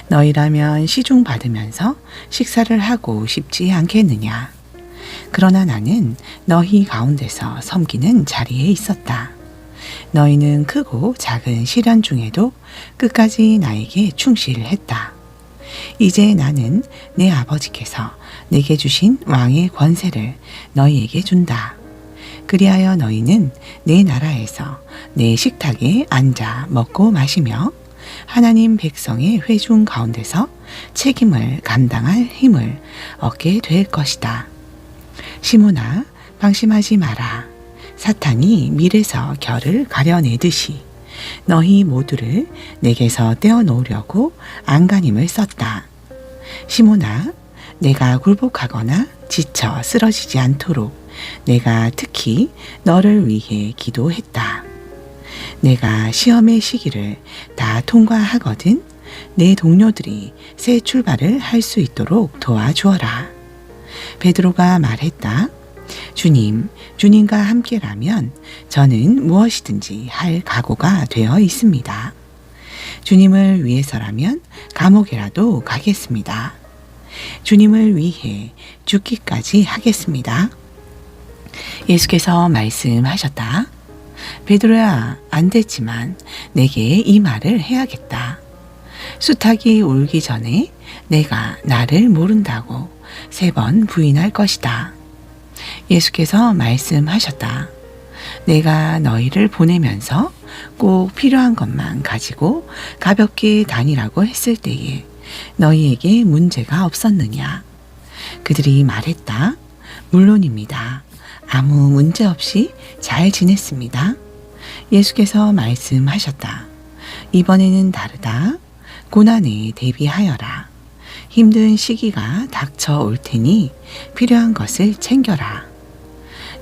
너희라면 시중 받으면서 식사를 하고 싶지 않겠느냐? 그러나 나는 너희 가운데서 섬기는 자리에 있었다. 너희는 크고 작은 시련 중에도 끝까지 나에게 충실했다. 이제 나는 내 아버지께서 내게 주신 왕의 권세를 너희에게 준다. 그리하여 너희는 내 나라에서 내 식탁에 앉아 먹고 마시며 하나님 백성의 회중 가운데서 책임을 감당할 힘을 얻게 될 것이다. 시몬아, 방심하지 마라. 사탄이 밀에서 결을 가려내듯이 너희 모두를 내게서 떼어놓으려고 안간힘을 썼다. 시몬아, 내가 굴복하거나 지쳐 쓰러지지 않도록 내가 특히 너를 위해 기도했다. 내가 시험의 시기를 다 통과하거든 내 동료들이 새 출발을 할 수 있도록 도와주어라. 베드로가 말했다. 주님과 함께라면 저는 무엇이든지 할 각오가 되어 있습니다. 주님을 위해서라면 감옥에라도 가겠습니다. 주님을 위해 죽기까지 하겠습니다. 예수께서 말씀하셨다. 베드로야, 안 됐지만 내게 이 말을 해야겠다. 수탉이 울기 전에 내가 나를 모른다고 3번 부인할 것이다. 예수께서 말씀하셨다. 내가 너희를 보내면서 꼭 필요한 것만 가지고 가볍게 다니라고 했을 때에 너희에게 문제가 없었느냐? 그들이 말했다. 물론입니다. 아무 문제 없이 잘 지냈습니다. 예수께서 말씀하셨다. 이번에는 다르다. 고난에 대비하여라. 힘든 시기가 닥쳐올 테니 필요한 것을 챙겨라.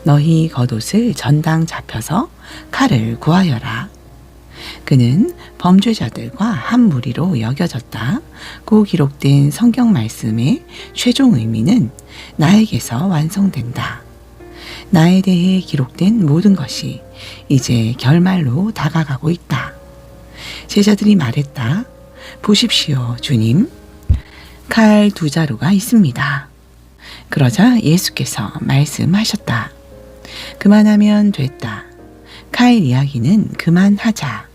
너희 겉옷을 전당 잡혀서 칼을 구하여라. 그는 범죄자들과 한 무리로 여겨졌다. 고 기록된 성경 말씀의 최종 의미는 나에게서 완성된다. 나에 대해 기록된 모든 것이 이제 결말로 다가가고 있다. 제자들이 말했다. 보십시오, 주님. 칼 2자루가 있습니다. 그러자 예수께서 말씀하셨다. 그만하면 됐다. 칼 이야기는 그만하자.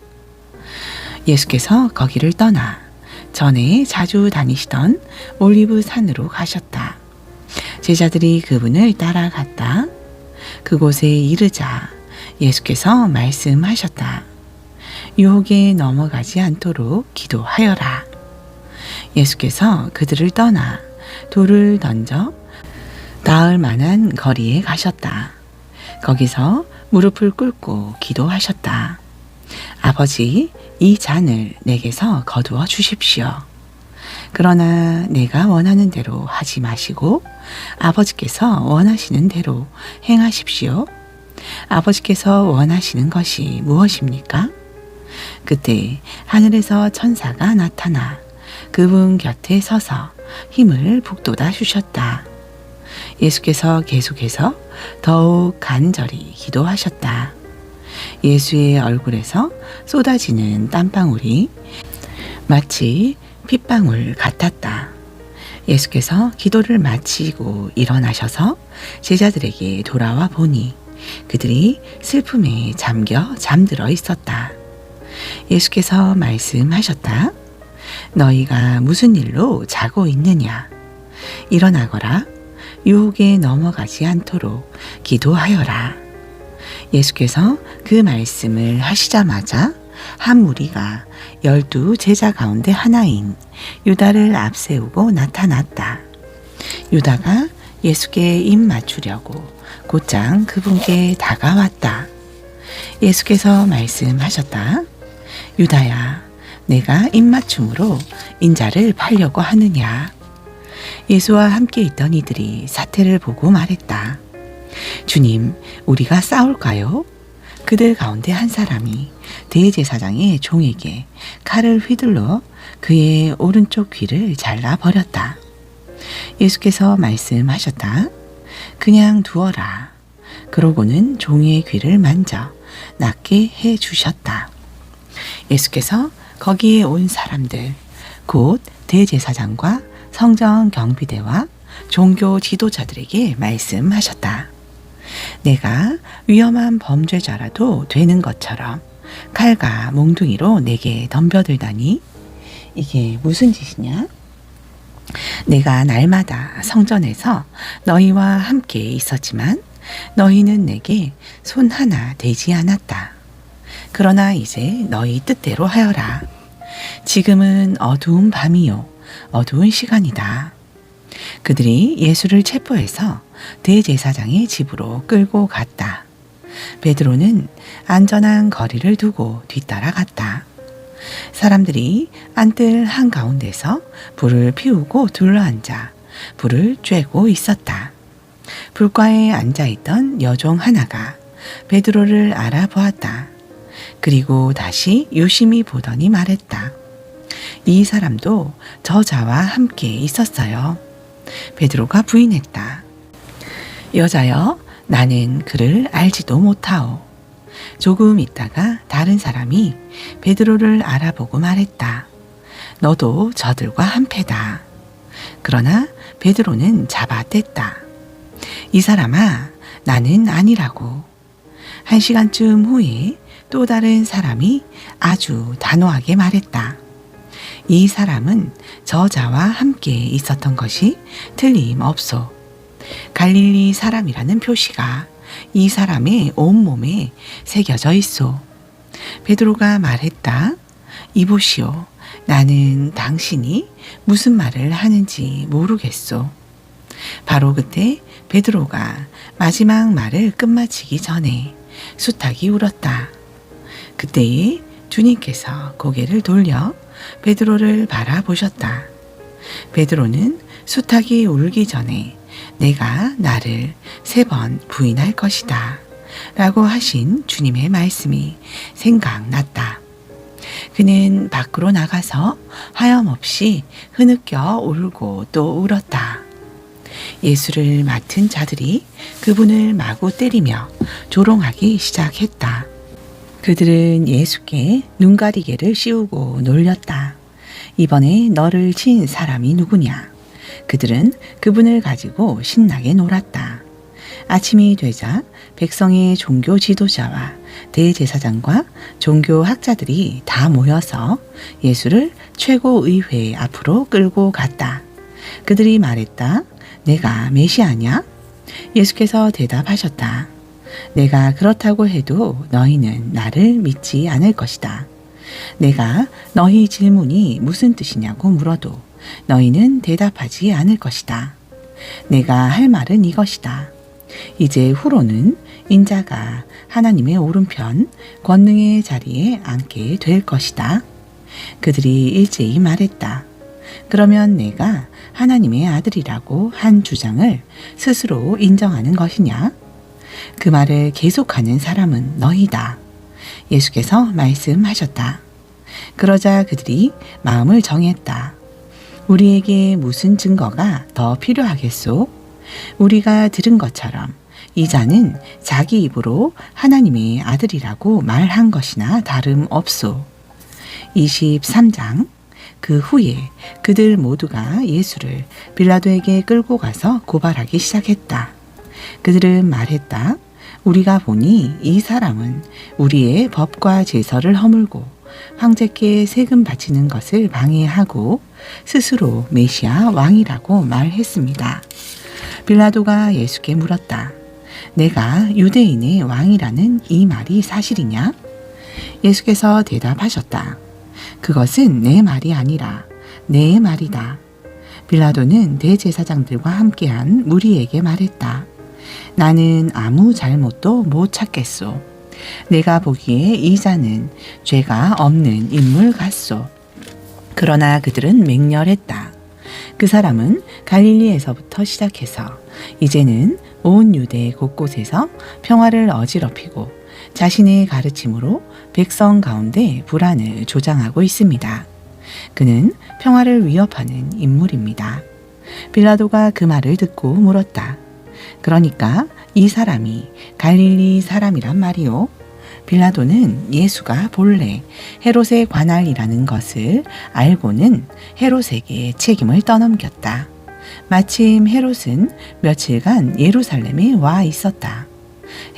예수께서 거기를 떠나 전에 자주 다니시던 올리브 산으로 가셨다. 제자들이 그분을 따라갔다. 그곳에 이르자 예수께서 말씀하셨다. 유혹에 넘어가지 않도록 기도하여라. 예수께서 그들을 떠나 돌을 던져 닿을 만한 거리에 가셨다. 거기서 무릎을 꿇고 기도하셨다. 아버지, 이 잔을 내게서 거두어 주십시오. 그러나 내가 원하는 대로 하지 마시고 아버지께서 원하시는 대로 행하십시오. 아버지께서 원하시는 것이 무엇입니까? 그때 하늘에서 천사가 나타나 그분 곁에 서서 힘을 북돋아 주셨다. 예수께서 계속해서 더욱 간절히 기도하셨다. 예수의 얼굴에서 쏟아지는 땀방울이 마치 핏방울 같았다. 예수께서 기도를 마치고 일어나셔서 제자들에게 돌아와 보니 그들이 슬픔에 잠겨 잠들어 있었다. 예수께서 말씀하셨다. 너희가 무슨 일로 자고 있느냐? 일어나거라. 유혹에 넘어가지 않도록 기도하여라. 예수께서 그 말씀을 하시자마자 한 무리가 12 제자 가운데 하나인 유다를 앞세우고 나타났다. 유다가 예수께 입 맞추려고 곧장 그분께 다가왔다. 예수께서 말씀하셨다. 유다야, 내가 입맞춤으로 인자를 팔려고 하느냐? 예수와 함께 있던 이들이 사태를 보고 말했다. 주님, 우리가 싸울까요? 그들 가운데 한 사람이 대제사장의 종에게 칼을 휘둘러 그의 오른쪽 귀를 잘라 버렸다. 예수께서 말씀하셨다. 그냥 두어라. 그러고는 종의 귀를 만져 낫게 해 주셨다. 예수께서 거기에 온 사람들, 곧 대제사장과 성전 경비대와 종교 지도자들에게 말씀하셨다. 내가 위험한 범죄자라도 되는 것처럼 칼과 몽둥이로 내게 덤벼들다니 이게 무슨 짓이냐? 내가 날마다 성전에서 너희와 함께 있었지만 너희는 내게 손 하나 대지 않았다. 그러나 이제 너희 뜻대로 하여라. 지금은 어두운 밤이요 어두운 시간이다. 그들이 예수를 체포해서 대제사장의 집으로 끌고 갔다. 베드로는 안전한 거리를 두고 뒤따라갔다. 사람들이 안뜰 한가운데서 불을 피우고 둘러앉아 불을 쬐고 있었다. 불가에 앉아있던 여종 하나가 베드로를 알아보았다. 그리고 다시 유심히 보더니 말했다. 이 사람도 저자와 함께 있었어요. 베드로가 부인했다. 여자여, 나는 그를 알지도 못하오. 조금 있다가 다른 사람이 베드로를 알아보고 말했다. 너도 저들과 한패다. 그러나 베드로는 잡아댔다. 이 사람아, 나는 아니라고. 1시간쯤 후에 또 다른 사람이 아주 단호하게 말했다. 이 사람은 저자와 함께 있었던 것이 틀림없소. 갈릴리 사람이라는 표시가 이 사람의 온몸에 새겨져 있소. 베드로가 말했다. 이보시오. 나는 당신이 무슨 말을 하는지 모르겠소. 바로 그때 베드로가 마지막 말을 끝마치기 전에 수탉이 울었다. 그때에 주님께서 고개를 돌려 베드로를 바라보셨다. 베드로는 수탉이 울기 전에 내가 나를 3번 부인할 것이다 라고 하신 주님의 말씀이 생각났다. 그는 밖으로 나가서 하염없이 흐느껴 울고 또 울었다. 예수를 맡은 자들이 그분을 마구 때리며 조롱하기 시작했다. 그들은 예수께 눈가리개를 씌우고 놀렸다. 이번에 너를 친 사람이 누구냐? 그들은 그분을 가지고 신나게 놀았다. 아침이 되자 백성의 종교 지도자와 대제사장과 종교학자들이 다 모여서 예수를 최고의회 앞으로 끌고 갔다. 그들이 말했다. 내가 메시아냐? 예수께서 대답하셨다. 내가 그렇다고 해도 너희는 나를 믿지 않을 것이다. 내가 너희 질문이 무슨 뜻이냐고 물어도 너희는 대답하지 않을 것이다. 내가 할 말은 이것이다. 이제 후로는 인자가 하나님의 오른편 권능의 자리에 앉게 될 것이다. 그들이 일제히 말했다. 그러면 내가 하나님의 아들이라고 한 주장을 스스로 인정하는 것이냐? 그 말을 계속하는 사람은 너희다. 예수께서 말씀하셨다. 그러자 그들이 마음을 정했다. 우리에게 무슨 증거가 더 필요하겠소? 우리가 들은 것처럼 이 자는 자기 입으로 하나님의 아들이라고 말한 것이나 다름없소. 23장. 그 후에 그들 모두가 예수를 빌라도에게 끌고 가서 고발하기 시작했다. 그들은 말했다. 우리가 보니 이 사람은 우리의 법과 제서를 허물고 황제께 세금 바치는 것을 방해하고 스스로 메시아 왕이라고 말했습니다. 빌라도가 예수께 물었다. 내가 유대인의 왕이라는 이 말이 사실이냐? 예수께서 대답하셨다. 그것은 내 말이 아니라 내 말이다. 빌라도는 대제사장들과 함께한 무리에게 말했다. 나는 아무 잘못도 못 찾겠소. 내가 보기에 이 자는 죄가 없는 인물 같소. 그러나 그들은 맹렬했다. 그 사람은 갈릴리에서부터 시작해서 이제는 온 유대 곳곳에서 평화를 어지럽히고 자신의 가르침으로 백성 가운데 불안을 조장하고 있습니다. 그는 평화를 위협하는 인물입니다. 빌라도가 그 말을 듣고 물었다. 그러니까 이 사람이 갈릴리 사람이란 말이오? 빌라도는 예수가 본래 헤롯의 관할이라는 것을 알고는 헤롯에게 책임을 떠넘겼다. 마침 헤롯은 며칠간 예루살렘에 와 있었다.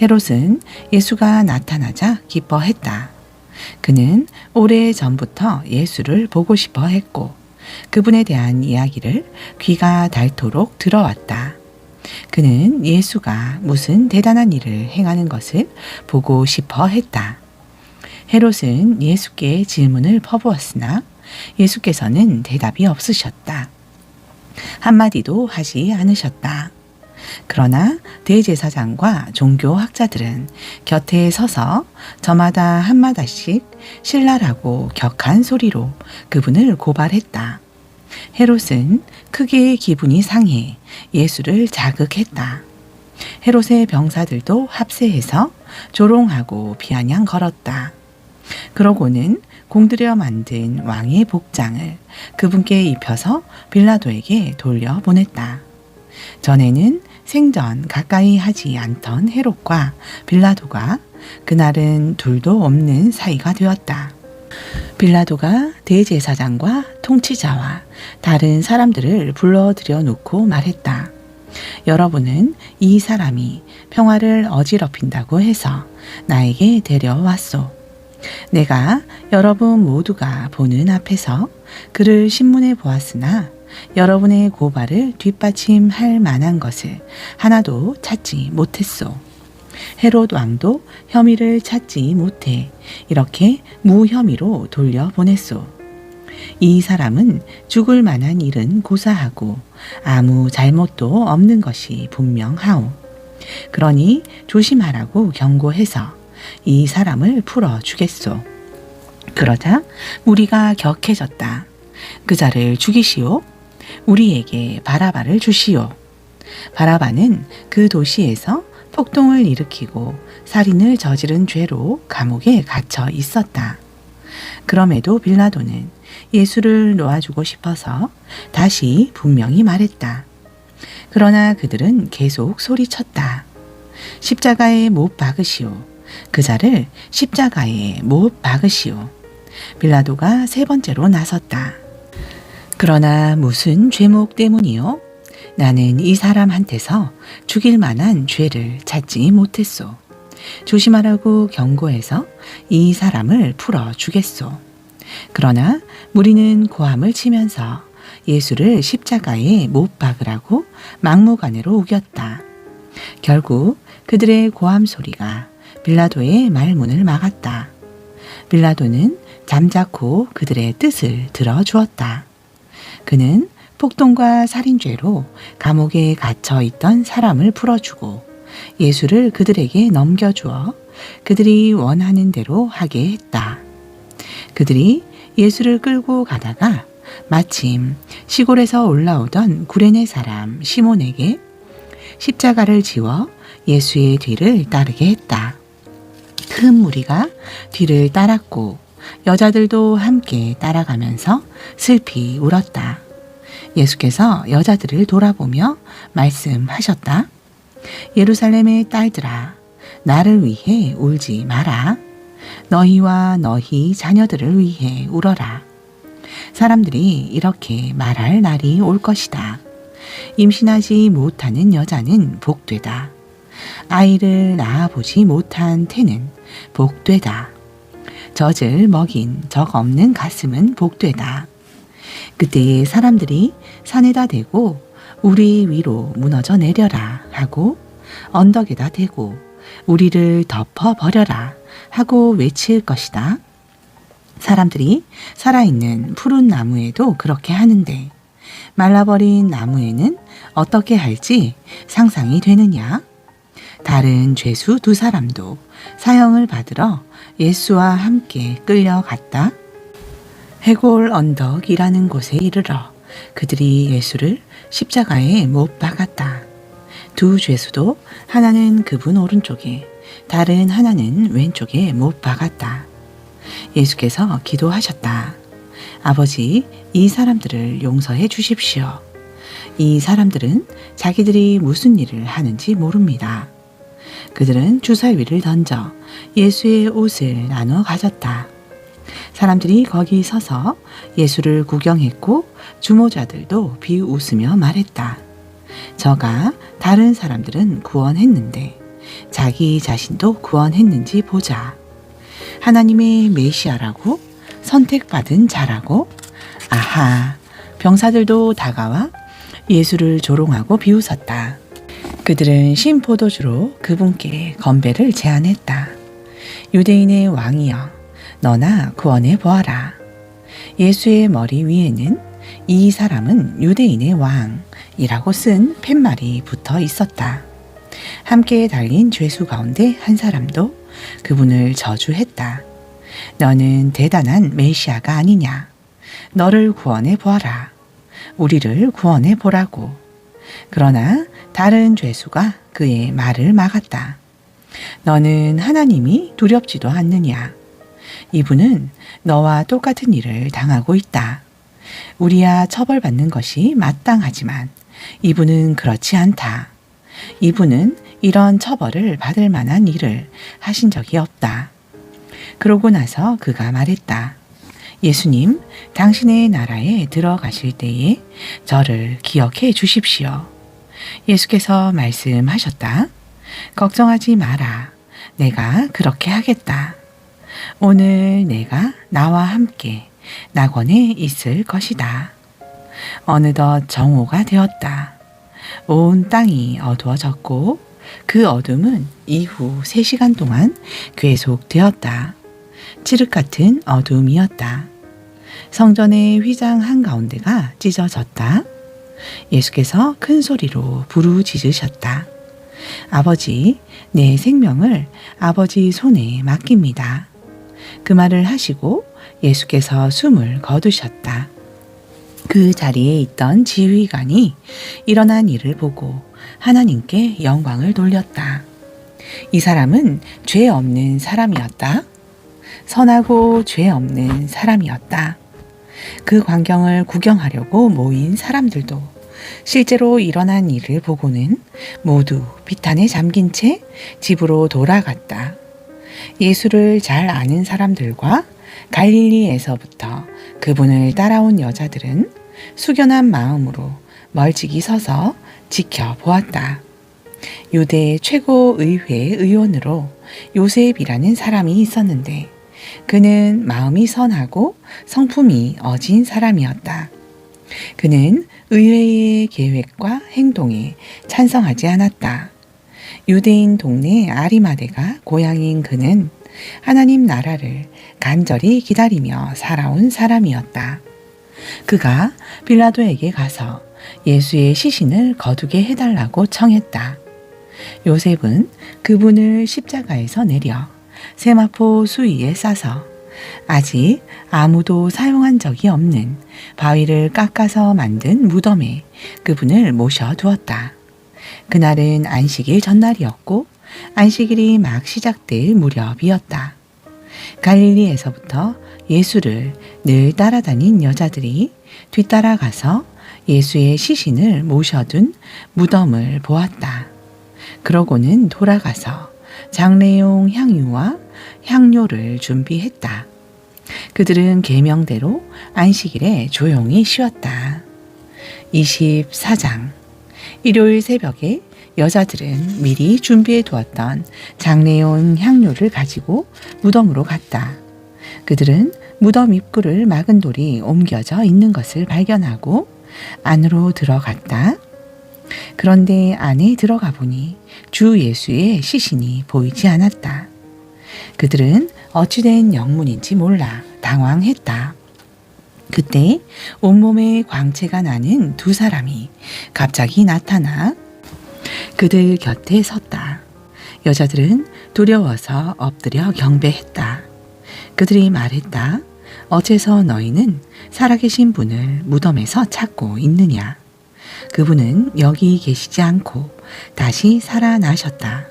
헤롯은 예수가 나타나자 기뻐했다. 그는 오래 전부터 예수를 보고 싶어 했고 그분에 대한 이야기를 귀가 닳도록 들어왔다. 그는 예수가 무슨 대단한 일을 행하는 것을 보고 싶어 했다. 헤롯은 예수께 질문을 퍼부었으나 예수께서는 대답이 없으셨다. 한마디도 하지 않으셨다. 그러나 대제사장과 종교학자들은 곁에 서서 저마다 한마디씩 신랄하고 격한 소리로 그분을 고발했다. 헤롯은 크게 기분이 상해 예수를 자극했다. 헤롯의 병사들도 합세해서 조롱하고 비아냥 걸었다. 그러고는 공들여 만든 왕의 복장을 그분께 입혀서 빌라도에게 돌려보냈다. 전에는 생전 가까이 하지 않던 헤롯과 빌라도가 그날은 둘도 없는 사이가 되었다. 빌라도가 대제사장과 통치자와 다른 사람들을 불러들여 놓고 말했다. 여러분은 이 사람이 평화를 어지럽힌다고 해서 나에게 데려왔소. 내가 여러분 모두가 보는 앞에서 그를 신문해 보았으나 여러분의 고발을 뒷받침할 만한 것을 하나도 찾지 못했소. 헤롯 왕도 혐의를 찾지 못해 이렇게 무혐의로 돌려보냈소. 이 사람은 죽을 만한 일은 고사하고 아무 잘못도 없는 것이 분명하오. 그러니 조심하라고 경고해서 이 사람을 풀어주겠소. 그러자 무리가 격해졌다. 그 자를 죽이시오. 우리에게 바라바를 주시오. 바라바는 그 도시에서 폭동을 일으키고 살인을 저지른 죄로 감옥에 갇혀 있었다. 그럼에도 빌라도는 예수를 놓아주고 싶어서 다시 분명히 말했다. 그러나 그들은 계속 소리쳤다. 십자가에 못 박으시오. 그 자를 십자가에 못 박으시오. 빌라도가 세 번째로 나섰다. 그러나 무슨 죄목 때문이요? 나는 이 사람한테서 죽일 만한 죄를 찾지 못했소. 조심하라고 경고해서 이 사람을 풀어주겠소. 그러나 무리는 고함을 치면서 예수를 십자가에 못 박으라고 막무가내로 우겼다. 결국 그들의 고함 소리가 빌라도의 말문을 막았다. 빌라도는 잠자코 그들의 뜻을 들어주었다. 그는 폭동과 살인죄로 감옥에 갇혀 있던 사람을 풀어주고 예수를 그들에게 넘겨주어 그들이 원하는 대로 하게 했다. 그들이 예수를 끌고 가다가 마침 시골에서 올라오던 구레네 사람 시몬에게 십자가를 지워 예수의 뒤를 따르게 했다. 큰 무리가 뒤를 따랐고 여자들도 함께 따라가면서 슬피 울었다. 예수께서 여자들을 돌아보며 말씀하셨다. 예루살렘의 딸들아, 나를 위해 울지 마라. 너희와 너희 자녀들을 위해 울어라. 사람들이 이렇게 말할 날이 올 것이다. 임신하지 못하는 여자는 복되다. 아이를 낳아보지 못한 태는 복되다. 젖을 먹인 적 없는 가슴은 복되다. 그때에 사람들이 산에다 대고 우리 위로 무너져 내려라 하고 언덕에다 대고 우리를 덮어버려라 하고 외칠 것이다. 사람들이 살아있는 푸른 나무에도 그렇게 하는데 말라버린 나무에는 어떻게 할지 상상이 되느냐? 다른 죄수 두 사람도 사형을 받으러 예수와 함께 끌려갔다. 해골 언덕이라는 곳에 이르러 그들이 예수를 십자가에 못 박았다. 두 죄수도 하나는 그분 오른쪽에 다른 하나는 왼쪽에 못 박았다. 예수께서 기도하셨다. 아버지, 이 사람들을 용서해 주십시오. 이 사람들은 자기들이 무슨 일을 하는지 모릅니다. 그들은 주사위를 던져 예수의 옷을 나눠 가졌다. 사람들이 거기 서서 예수를 구경했고 주모자들도 비웃으며 말했다. 저가 다른 사람들은 구원했는데 자기 자신도 구원했는지 보자. 하나님의 메시아라고? 선택받은 자라고? 아하, 병사들도 다가와 예수를 조롱하고 비웃었다. 그들은 신포도주로 그분께 건배를 제안했다. 유대인의 왕이여, 너나 구원해 보아라. 예수의 머리 위에는 이 사람은 유대인의 왕, 이라고 쓴 팻말이 붙어 있었다. 함께 달린 죄수 가운데 한 사람도 그분을 저주했다. 너는 대단한 메시아가 아니냐. 너를 구원해 보아라. 우리를 구원해 보라고. 그러나 다른 죄수가 그의 말을 막았다. 너는 하나님이 두렵지도 않느냐. 이분은 너와 똑같은 일을 당하고 있다. 우리야 처벌받는 것이 마땅하지만 이분은 그렇지 않다. 이분은 이런 처벌을 받을 만한 일을 하신 적이 없다. 그러고 나서 그가 말했다. 예수님, 당신의 나라에 들어가실 때에 저를 기억해 주십시오. 예수께서 말씀하셨다. 걱정하지 마라. 내가 그렇게 하겠다. 오늘 내가 나와 함께 낙원에 있을 것이다. 어느덧 정오가 되었다. 온 땅이 어두워졌고 그 어둠은 이후 3시간 동안 계속되었다. 칠흑 같은 어둠이었다. 성전의 휘장 한가운데가 찢어졌다. 예수께서 큰 소리로 부르짖으셨다. 아버지, 내 생명을 아버지 손에 맡깁니다. 그 말을 하시고 예수께서 숨을 거두셨다. 그 자리에 있던 지휘관이 일어난 일을 보고 하나님께 영광을 돌렸다. 이 사람은 죄 없는 사람이었다. 선하고 죄 없는 사람이었다. 그 광경을 구경하려고 모인 사람들도 실제로 일어난 일을 보고는 모두 비탄에 잠긴 채 집으로 돌아갔다. 예수를 잘 아는 사람들과 갈릴리에서부터 그분을 따라온 여자들은 숙연한 마음으로 멀찍이 서서 지켜보았다. 유대 최고의회 의원으로 요셉이라는 사람이 있었는데 그는 마음이 선하고 성품이 어진 사람이었다. 그는 의회의 계획과 행동에 찬성하지 않았다. 유대인 동네 아리마대가 고향인 그는 하나님 나라를 간절히 기다리며 살아온 사람이었다. 그가 빌라도에게 가서 예수의 시신을 거두게 해달라고 청했다. 요셉은 그분을 십자가에서 내려 세마포 수위에 싸서 아직 아무도 사용한 적이 없는 바위를 깎아서 만든 무덤에 그분을 모셔두었다. 그날은 안식일 전날이었고 안식일이 막 시작될 무렵이었다. 갈릴리에서부터 예수를 늘 따라다닌 여자들이 뒤따라가서 예수의 시신을 모셔둔 무덤을 보았다. 그러고는 돌아가서 장례용 향유와 향료를 준비했다. 그들은 계명대로 안식일에 조용히 쉬었다. 24장. 일요일 새벽에 여자들은 미리 준비해 두었던 장례용 향료를 가지고 무덤으로 갔다. 그들은 무덤 입구를 막은 돌이 옮겨져 있는 것을 발견하고 안으로 들어갔다. 그런데 안에 들어가 보니 주 예수의 시신이 보이지 않았다. 그들은 어찌된 영문인지 몰라 당황했다. 그때 온몸에 광채가 나는 2사람이 갑자기 나타나 그들 곁에 섰다. 여자들은 두려워서 엎드려 경배했다. 그들이 말했다. 어째서 너희는 살아계신 분을 무덤에서 찾고 있느냐? 그분은 여기 계시지 않고 다시 살아나셨다.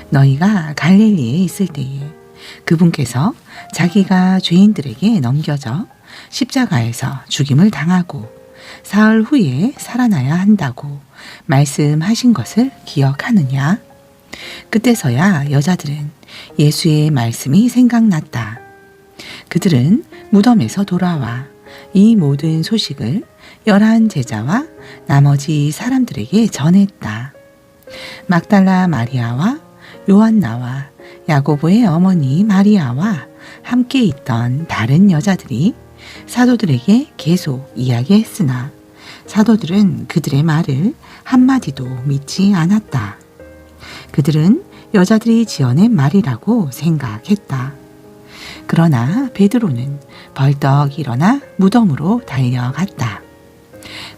너희가 갈릴리에 있을 때에 그분께서 자기가 죄인들에게 넘겨져 십자가에서 죽임을 당하고 사흘 후에 살아나야 한다고 말씀하신 것을 기억하느냐? 그때서야 여자들은 예수의 말씀이 생각났다. 그들은 무덤에서 돌아와 이 모든 소식을 11 제자와 나머지 사람들에게 전했다. 막달라 마리아와 요한나와 야고보의 어머니 마리아와 함께 있던 다른 여자들이 사도들에게 계속 이야기했으나 사도들은 그들의 말을 한마디도 믿지 않았다. 그들은 여자들이 지어낸 말이라고 생각했다. 그러나 베드로는 벌떡 일어나 무덤으로 달려갔다.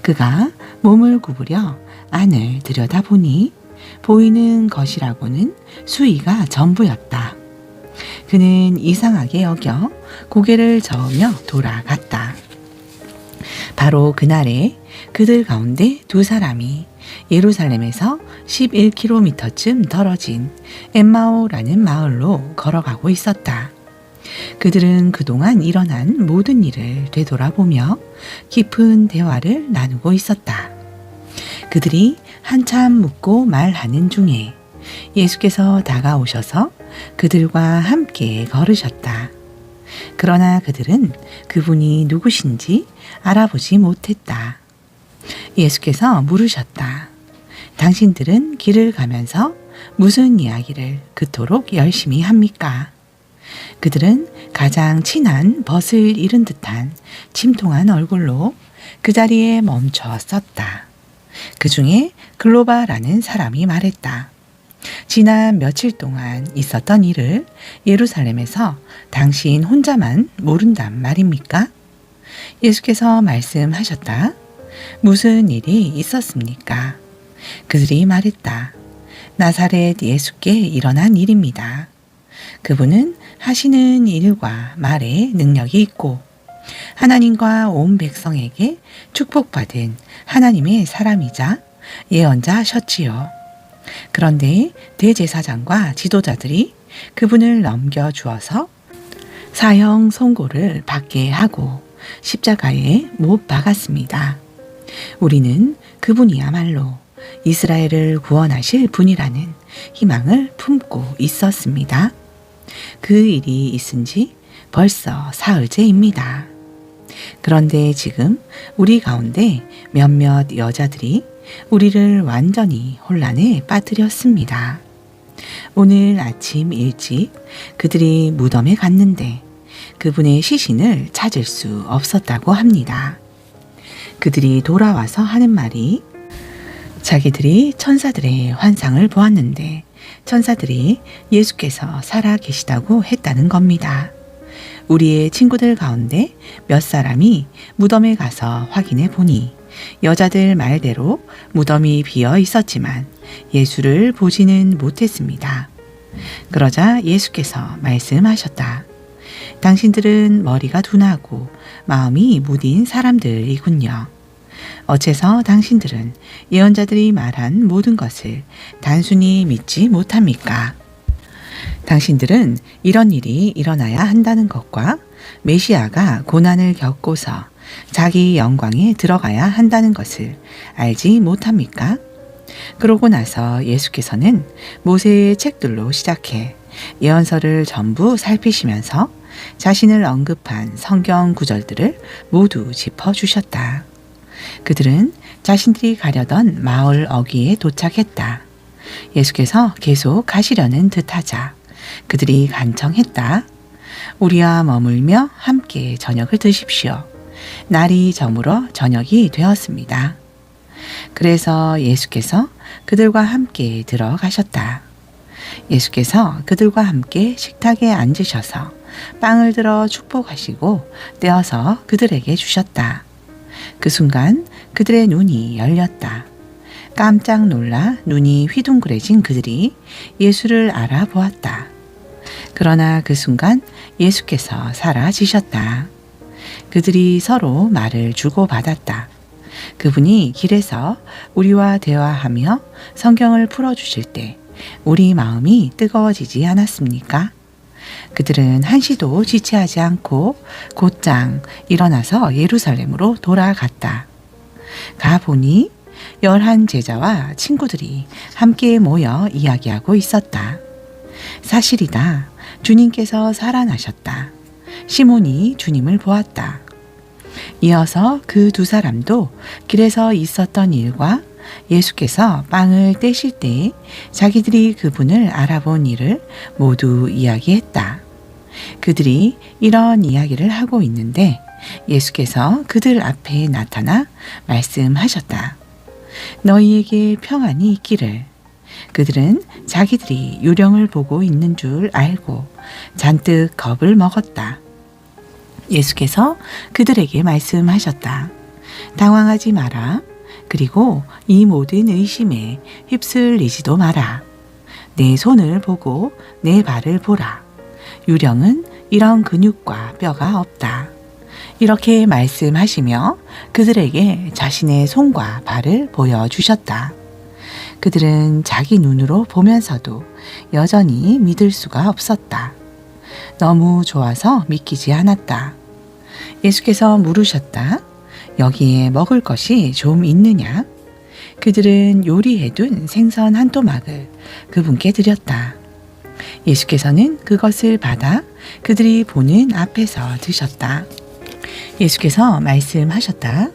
그가 몸을 구부려 안을 들여다보니 보이는 것이라고는 수의가 전부였다. 그는 이상하게 여겨 고개를 저으며 돌아갔다. 바로 그날에 그들 가운데 두 사람이 예루살렘에서 11km쯤 떨어진 엠마오라는 마을로 걸어가고 있었다. 그들은 그동안 일어난 모든 일을 되돌아보며 깊은 대화를 나누고 있었다. 그들이 한참 묻고 말하는 중에 예수께서 다가오셔서 그들과 함께 걸으셨다. 그러나 그들은 그분이 누구신지 알아보지 못했다. 예수께서 물으셨다. 당신들은 길을 가면서 무슨 이야기를 그토록 열심히 합니까? 그들은 가장 친한 벗을 잃은 듯한 침통한 얼굴로 그 자리에 멈춰 섰다. 그 중에 글로바라는 사람이 말했다. 지난 며칠 동안 있었던 일을 예루살렘에서 당신 혼자만 모른단 말입니까? 예수께서 말씀하셨다. 무슨 일이 있었습니까? 그들이 말했다. 나사렛 예수께 일어난 일입니다. 그분은 하시는 일과 말에 능력이 있고 하나님과 온 백성에게 축복받은 하나님의 사람이자 예언자셨지요. 그런데 대제사장과 지도자들이 그분을 넘겨주어서 사형 선고를 받게 하고 십자가에 못 박았습니다. 우리는 그분이야말로 이스라엘을 구원하실 분이라는 희망을 품고 있었습니다. 그 일이 있은 지 벌써 사흘째입니다. 그런데 지금 우리 가운데 몇몇 여자들이 우리를 완전히 혼란에 빠뜨렸습니다. 오늘 아침 일찍 그들이 무덤에 갔는데 그분의 시신을 찾을 수 없었다고 합니다. 그들이 돌아와서 하는 말이 자기들이 천사들의 환상을 보았는데 천사들이 예수께서 살아 계시다고 했다는 겁니다. 우리의 친구들 가운데 몇 사람이 무덤에 가서 확인해 보니 여자들 말대로 무덤이 비어 있었지만 예수를 보지는 못했습니다. 그러자 예수께서 말씀하셨다. 당신들은 머리가 둔하고 마음이 무딘 사람들이군요. 어째서 당신들은 예언자들이 말한 모든 것을 단순히 믿지 못합니까? 당신들은 이런 일이 일어나야 한다는 것과 메시아가 고난을 겪고서 자기 영광에 들어가야 한다는 것을 알지 못합니까? 그러고 나서 예수께서는 모세의 책들로 시작해 예언서를 전부 살피시면서 자신을 언급한 성경 구절들을 모두 짚어주셨다. 그들은 자신들이 가려던 마을 어귀에 도착했다. 예수께서 계속 가시려는 듯하자 그들이 간청했다. 우리와 머물며 함께 저녁을 드십시오. 날이 저물어 저녁이 되었습니다. 그래서 예수께서 그들과 함께 들어가셨다. 예수께서 그들과 함께 식탁에 앉으셔서 빵을 들어 축복하시고 떼어서 그들에게 주셨다. 그 순간 그들의 눈이 열렸다. 깜짝 놀라 눈이 휘둥그레진 그들이 예수를 알아보았다. 그러나 그 순간 예수께서 사라지셨다. 그들이 서로 말을 주고받았다. 그분이 길에서 우리와 대화하며 성경을 풀어주실 때 우리 마음이 뜨거워지지 않았습니까? 그들은 한시도 지체하지 않고 곧장 일어나서 예루살렘으로 돌아갔다. 가보니 11 제자와 친구들이 함께 모여 이야기하고 있었다. 사실이다. 주님께서 살아나셨다. 시몬이 주님을 보았다. 이어서 그 두 사람도 길에서 있었던 일과 예수께서 빵을 떼실 때 자기들이 그분을 알아본 일을 모두 이야기했다. 그들이 이런 이야기를 하고 있는데 예수께서 그들 앞에 나타나 말씀하셨다. 너희에게 평안이 있기를. 그들은 자기들이 유령을 보고 있는 줄 알고 잔뜩 겁을 먹었다. 예수께서 그들에게 말씀하셨다. 당황하지 마라. 그리고 이 모든 의심에 휩쓸리지도 마라. 내 손을 보고 내 발을 보라. 유령은 이런 근육과 뼈가 없다. 이렇게 말씀하시며 그들에게 자신의 손과 발을 보여주셨다. 그들은 자기 눈으로 보면서도 여전히 믿을 수가 없었다. 너무 좋아서 믿기지 않았다. 예수께서 물으셨다. 여기에 먹을 것이 좀 있느냐? 그들은 요리해둔 생선 한 토막을 그분께 드렸다. 예수께서는 그것을 받아 그들이 보는 앞에서 드셨다. 예수께서 말씀하셨다.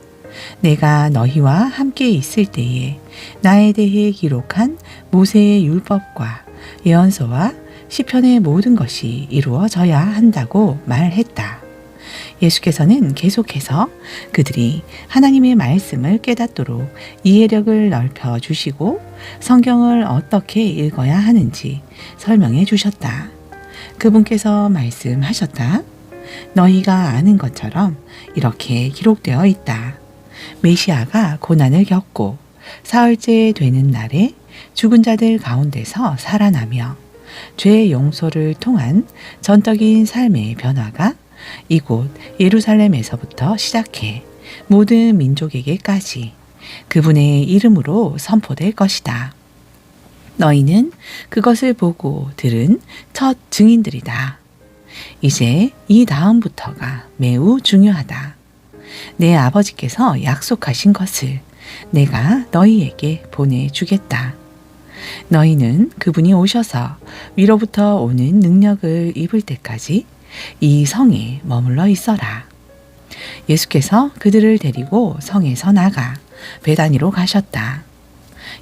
내가 너희와 함께 있을 때에 나에 대해 기록한 모세의 율법과 예언서와 시편의 모든 것이 이루어져야 한다고 말했다. 예수께서는 계속해서 그들이 하나님의 말씀을 깨닫도록 이해력을 넓혀 주시고 성경을 어떻게 읽어야 하는지 설명해 주셨다. 그분께서 말씀하셨다. 너희가 아는 것처럼 이렇게 기록되어 있다. 메시아가 고난을 겪고 사흘째 되는 날에 죽은 자들 가운데서 살아나며 죄 용서를 통한 전적인 삶의 변화가 이곳 예루살렘에서부터 시작해 모든 민족에게까지 그분의 이름으로 선포될 것이다. 너희는 그것을 보고 들은 첫 증인들이다. 이제 이 다음부터가 매우 중요하다. 내 아버지께서 약속하신 것을 내가 너희에게 보내주겠다. 너희는 그분이 오셔서 위로부터 오는 능력을 입을 때까지 이 성에 머물러 있어라. 예수께서 그들을 데리고 성에서 나가 베다니로 가셨다.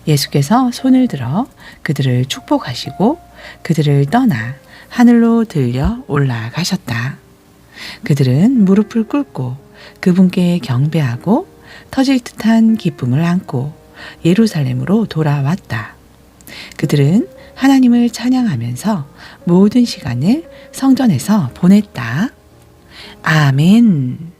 예수께서 손을 들어 그들을 축복하시고 그들을 떠나 하늘로 들려 올라가셨다. 그들은 무릎을 꿇고 그분께 경배하고 터질 듯한 기쁨을 안고 예루살렘으로 돌아왔다. 그들은 하나님을 찬양하면서 모든 시간을 성전에서 보냈다. 아멘.